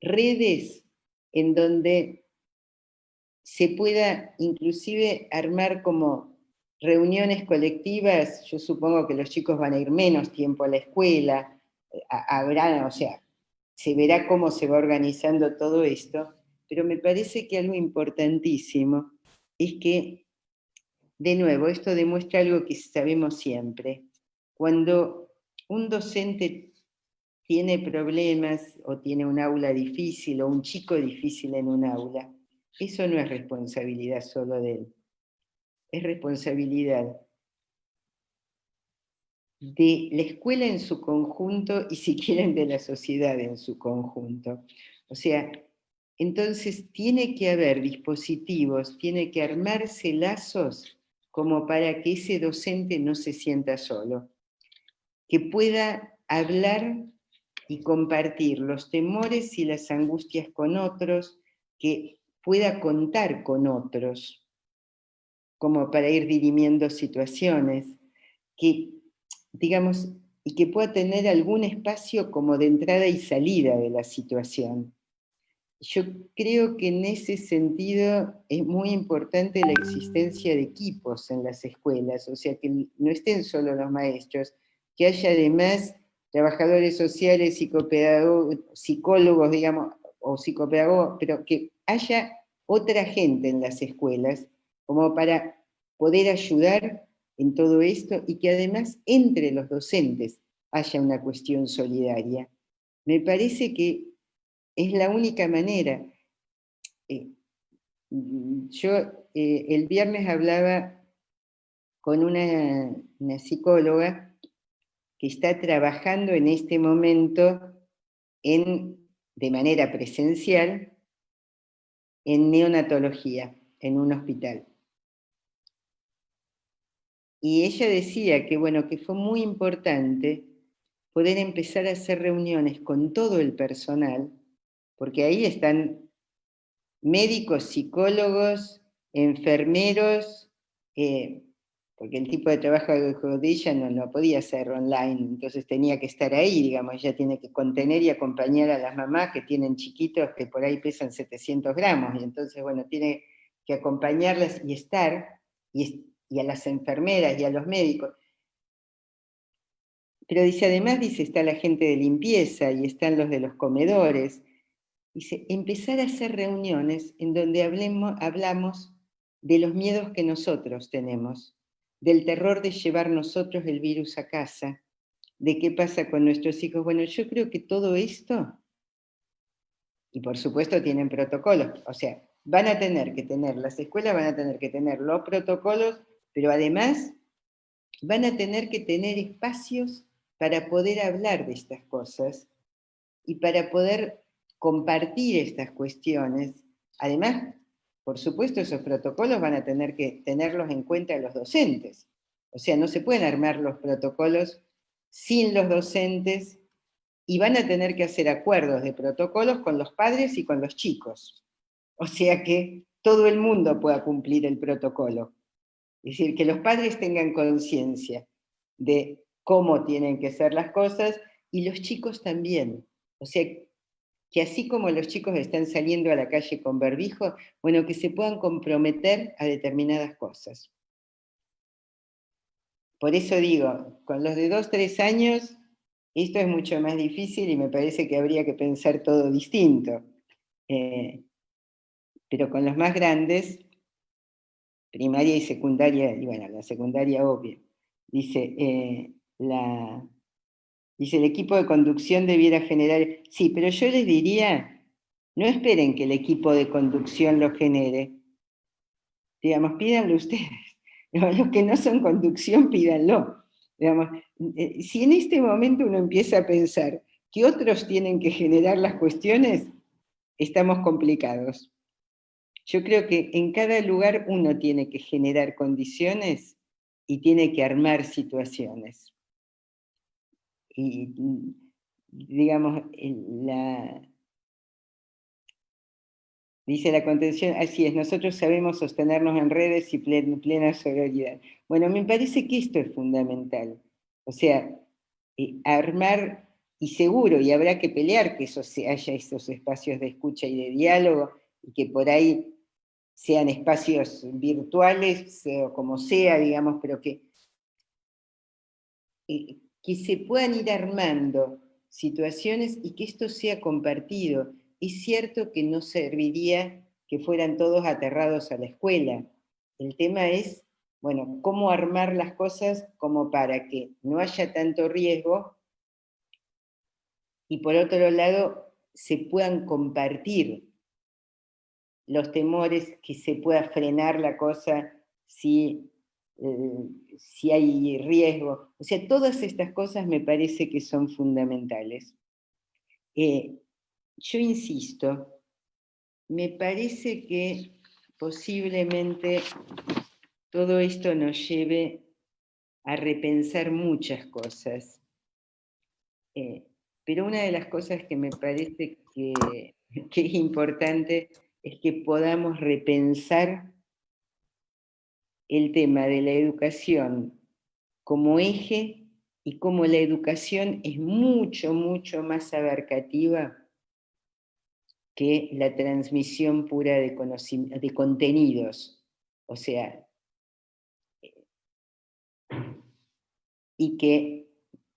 redes en donde se pueda inclusive armar como reuniones colectivas. Yo supongo que los chicos van a ir menos tiempo a la escuela, habrá, o sea, se verá cómo se va organizando todo esto, pero me parece que algo importantísimo es que, de nuevo, esto demuestra algo que sabemos siempre. Cuando un docente tiene problemas o tiene un aula difícil o un chico difícil en un aula, eso no es responsabilidad solo de él, es responsabilidad de la escuela en su conjunto y si quieren de la sociedad en su conjunto. O sea, entonces tiene que haber dispositivos, tiene que armarse lazos como para que ese docente no se sienta solo, que pueda hablar y compartir los temores y las angustias con otros, que pueda contar con otros, como para ir dirimiendo situaciones, que, digamos, y que pueda tener algún espacio como de entrada y salida de la situación. Yo creo que en ese sentido es muy importante la existencia de equipos en las escuelas, o sea, que no estén solo los maestros, que haya además trabajadores sociales, psicólogos, digamos, o psicopedagogos, pero que haya otra gente en las escuelas como para poder ayudar en todo esto y que además entre los docentes haya una cuestión solidaria. Me parece que es la única manera. Eh, yo el viernes hablaba con una psicóloga que está trabajando en este momento de manera presencial en neonatología, en un hospital. Y ella decía que, bueno, que fue muy importante poder empezar a hacer reuniones con todo el personal, porque ahí están médicos, psicólogos, enfermeros, porque el tipo de trabajo de ella no podía ser online, entonces tenía que estar ahí, digamos, ella tiene que contener y acompañar a las mamás que tienen chiquitos que por ahí pesan 700 gramos, y entonces, bueno, tiene que acompañarlas y estar, y a las enfermeras y a los médicos. Pero dice, además, dice, está la gente de limpieza y están los de los comedores. Dice, empezar a hacer reuniones en donde hablamos de los miedos que nosotros tenemos, del terror de llevar nosotros el virus a casa, de qué pasa con nuestros hijos. Bueno, yo creo que todo esto, y por supuesto tienen protocolos, o sea, van a tener que tener, las escuelas van a tener que tener los protocolos, pero además van a tener que tener espacios para poder hablar de estas cosas y para poder compartir estas cuestiones. Además, por supuesto, esos protocolos van a tener que tenerlos en cuenta los docentes. O sea, no se pueden armar los protocolos sin los docentes y van a tener que hacer acuerdos de protocolos con los padres y con los chicos. O sea que todo el mundo pueda cumplir el protocolo. Es decir, que los padres tengan conciencia de cómo tienen que ser las cosas y los chicos también. O sea, que así como los chicos están saliendo a la calle con barbijo, bueno, que se puedan comprometer a determinadas cosas. Por eso digo, con los de 2, 3 años, esto es mucho más difícil y me parece que habría que pensar todo distinto. Pero con los más grandes, primaria y secundaria, y bueno, la secundaria obvio, dice, Dice, el equipo de conducción debiera generar... Sí, pero yo les diría, no esperen que el equipo de conducción lo genere. Digamos, pídanlo ustedes. Los que no son conducción, pídanlo. Digamos, si en este momento uno empieza a pensar que otros tienen que generar las cuestiones, estamos complicados. Yo creo que en cada lugar uno tiene que generar condiciones y tiene que armar situaciones. Y, digamos, dice la contención, así es, nosotros sabemos sostenernos en redes y plena sororidad. Bueno, me parece que esto es fundamental. O sea, armar, y seguro, y habrá que pelear que haya esos espacios de escucha y de diálogo, y que por ahí sean espacios virtuales, o como sea, digamos, pero que se puedan ir armando situaciones y que esto sea compartido. Es cierto que no serviría que fueran todos aterrados a la escuela. El tema es, bueno, cómo armar las cosas como para que no haya tanto riesgo y por otro lado se puedan compartir los temores, que se pueda frenar la cosa si hay riesgo. O sea, todas estas cosas me parece que son fundamentales. Yo insisto, me parece que posiblemente todo esto nos lleve a repensar muchas cosas. Pero una de las cosas que me parece que es importante es que podamos repensar el tema de la educación como eje y cómo la educación es mucho, mucho más abarcativa que la transmisión pura de contenidos. O sea, y que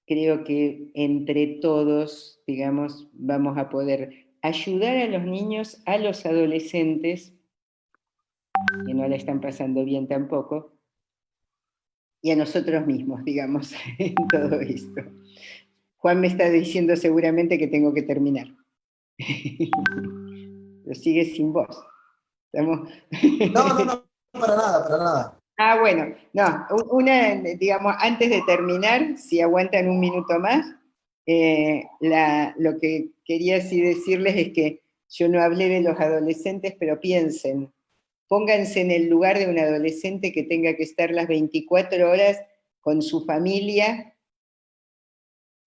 creo que entre todos, digamos, vamos a poder ayudar a los niños, a los adolescentes, que no la están pasando bien tampoco, y a nosotros mismos, digamos, en todo esto. Juan me está diciendo seguramente que tengo que terminar. Pero sigue sin voz. ¿Estamos?
No, para nada, para nada.
Ah, bueno, no, digamos, antes de terminar, si aguantan un minuto más, lo que quería sí decirles es que yo no hablé de los adolescentes, pero piensen, pónganse en el lugar de un adolescente que tenga que estar las 24 horas con su familia,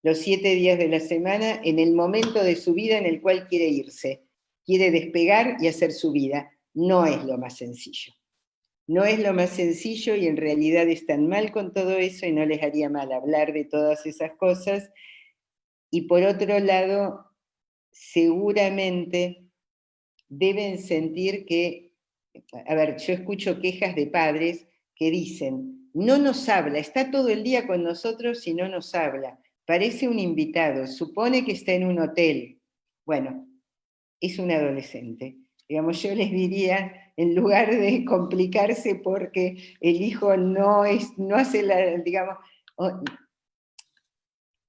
los 7 días de la semana, en el momento de su vida en el cual quiere irse, quiere despegar y hacer su vida. No es lo más sencillo. No es lo más sencillo y en realidad están mal con todo eso y no les haría mal hablar de todas esas cosas. Y por otro lado, seguramente deben sentir que, a ver, yo escucho quejas de padres que dicen, no nos habla, está todo el día con nosotros y no nos habla, parece un invitado, supone que está en un hotel. Bueno, es un adolescente. Digamos, yo les diría, en lugar de complicarse porque el hijo no hace digamos,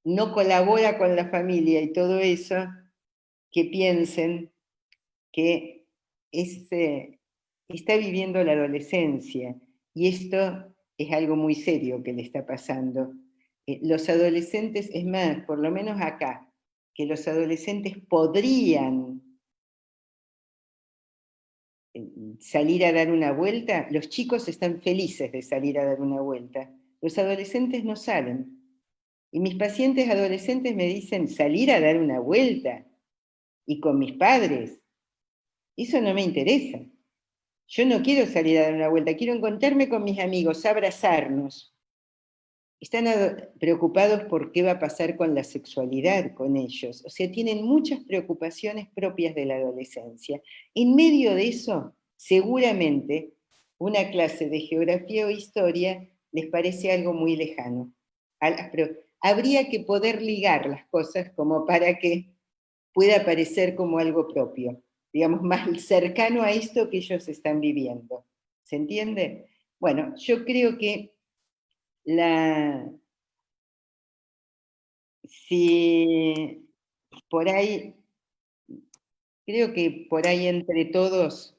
no colabora con la familia y todo eso, que piensen que está viviendo la adolescencia y esto es algo muy serio que le está pasando. Los adolescentes, es más, por lo menos acá, que los adolescentes podrían salir a dar una vuelta, los chicos están felices de salir a dar una vuelta, los adolescentes no salen. Y mis pacientes adolescentes me dicen, salir a dar una vuelta, y con mis padres, eso no me interesa. Yo no quiero salir a dar una vuelta, quiero encontrarme con mis amigos, abrazarnos. Están preocupados por qué va a pasar con la sexualidad con ellos. O sea, tienen muchas preocupaciones propias de la adolescencia. En medio de eso, seguramente, una clase de geografía o historia les parece algo muy lejano. Pero habría que poder ligar las cosas como para que pueda parecer como algo propio, digamos, más cercano a esto que ellos están viviendo. ¿Se entiende? Bueno, yo creo que si por ahí, creo que por ahí entre todos,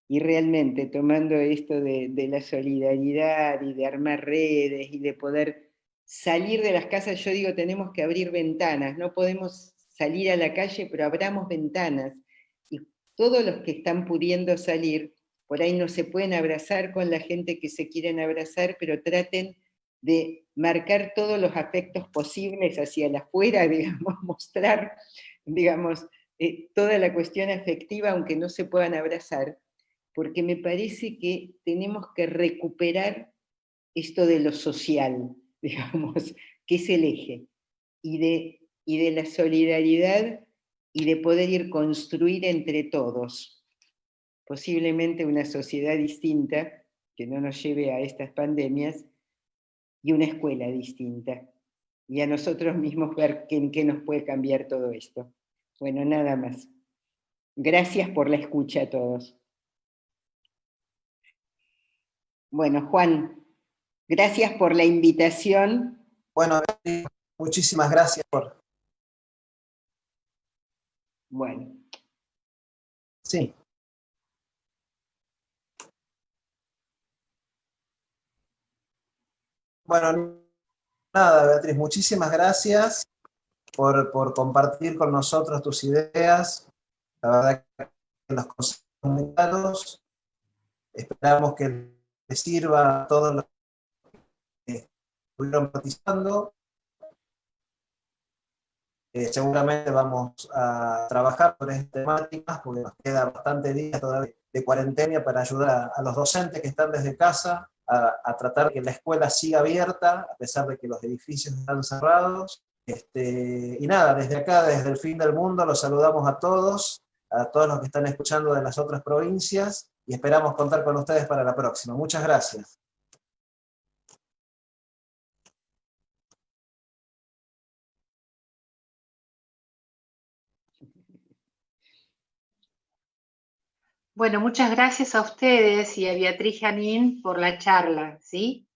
y realmente tomando esto de la solidaridad y de armar redes y de poder salir de las casas, yo digo, tenemos que abrir ventanas, no podemos salir a la calle, pero abramos ventanas. Y todos los que están pudiendo salir, por ahí no se pueden abrazar con la gente que se quieren abrazar, pero traten de marcar todos los afectos posibles hacia el afuera, digamos, mostrar, digamos, toda la cuestión afectiva, aunque no se puedan abrazar, porque me parece que tenemos que recuperar esto de lo social, digamos, que es el eje, y de la solidaridad y de poder ir construir entre todos, posiblemente una sociedad distinta que no nos lleve a estas pandemias y una escuela distinta. Y a nosotros mismos ver en qué nos puede cambiar todo esto. Bueno, nada más. Gracias por la escucha a todos. Bueno, Juan, gracias por la invitación.
Bueno, muchísimas gracias por...
Bueno.
Sí. Bueno, nada, Beatriz, muchísimas gracias por compartir con nosotros tus ideas. La verdad que los conceptos muy claros. Esperamos que les sirva a todos los que estuvieron participando. Seguramente vamos a trabajar por estas temáticas porque nos queda bastante días todavía de cuarentena para ayudar a los docentes que están desde casa a tratar de que la escuela siga abierta a pesar de que los edificios están cerrados. Y nada, desde acá, desde el fin del mundo, los saludamos a todos los que están escuchando de las otras provincias y esperamos contar con ustedes para la próxima. Muchas gracias.
Bueno, muchas gracias a ustedes y a Beatriz Janín por la charla, ¿sí?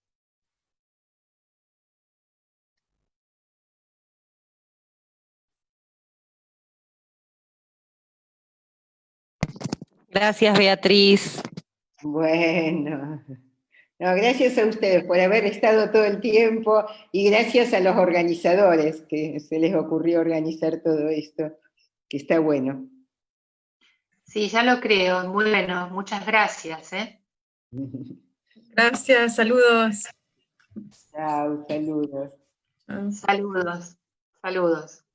Gracias, Beatriz.
Bueno, no, gracias a ustedes por haber estado todo el tiempo y gracias a los organizadores que se les ocurrió organizar todo esto, que está bueno.
Sí, ya lo creo, muy bueno, muchas gracias, ¿eh?
Gracias, saludos.
Chao, saludos.
Saludos, saludos.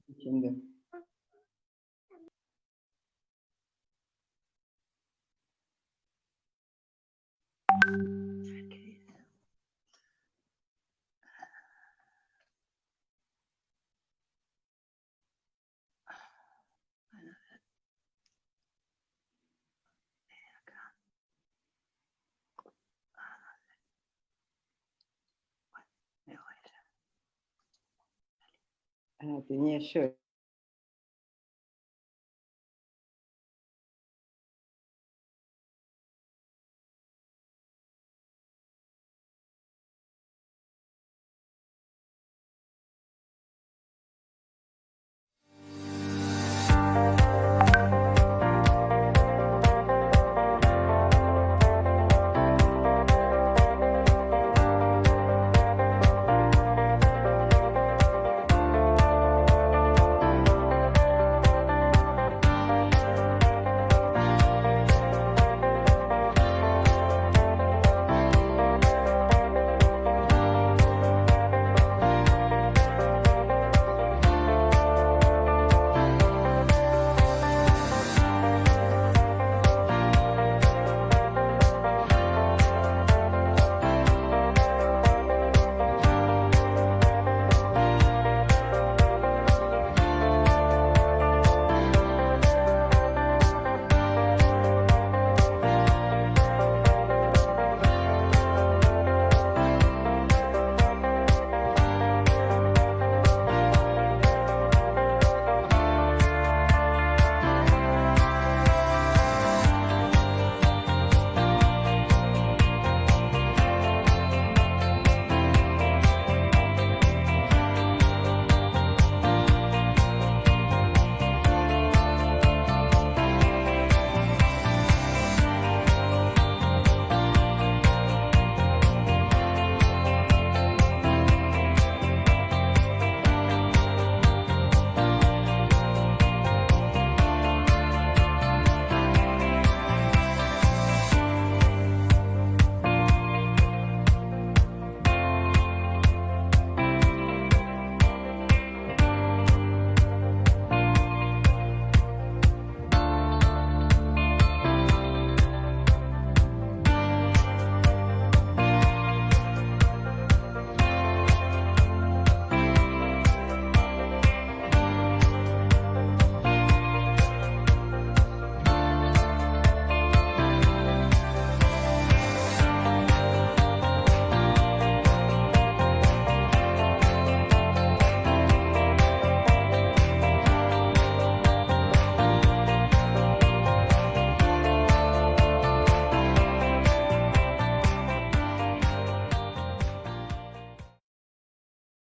Ah, tenía yo.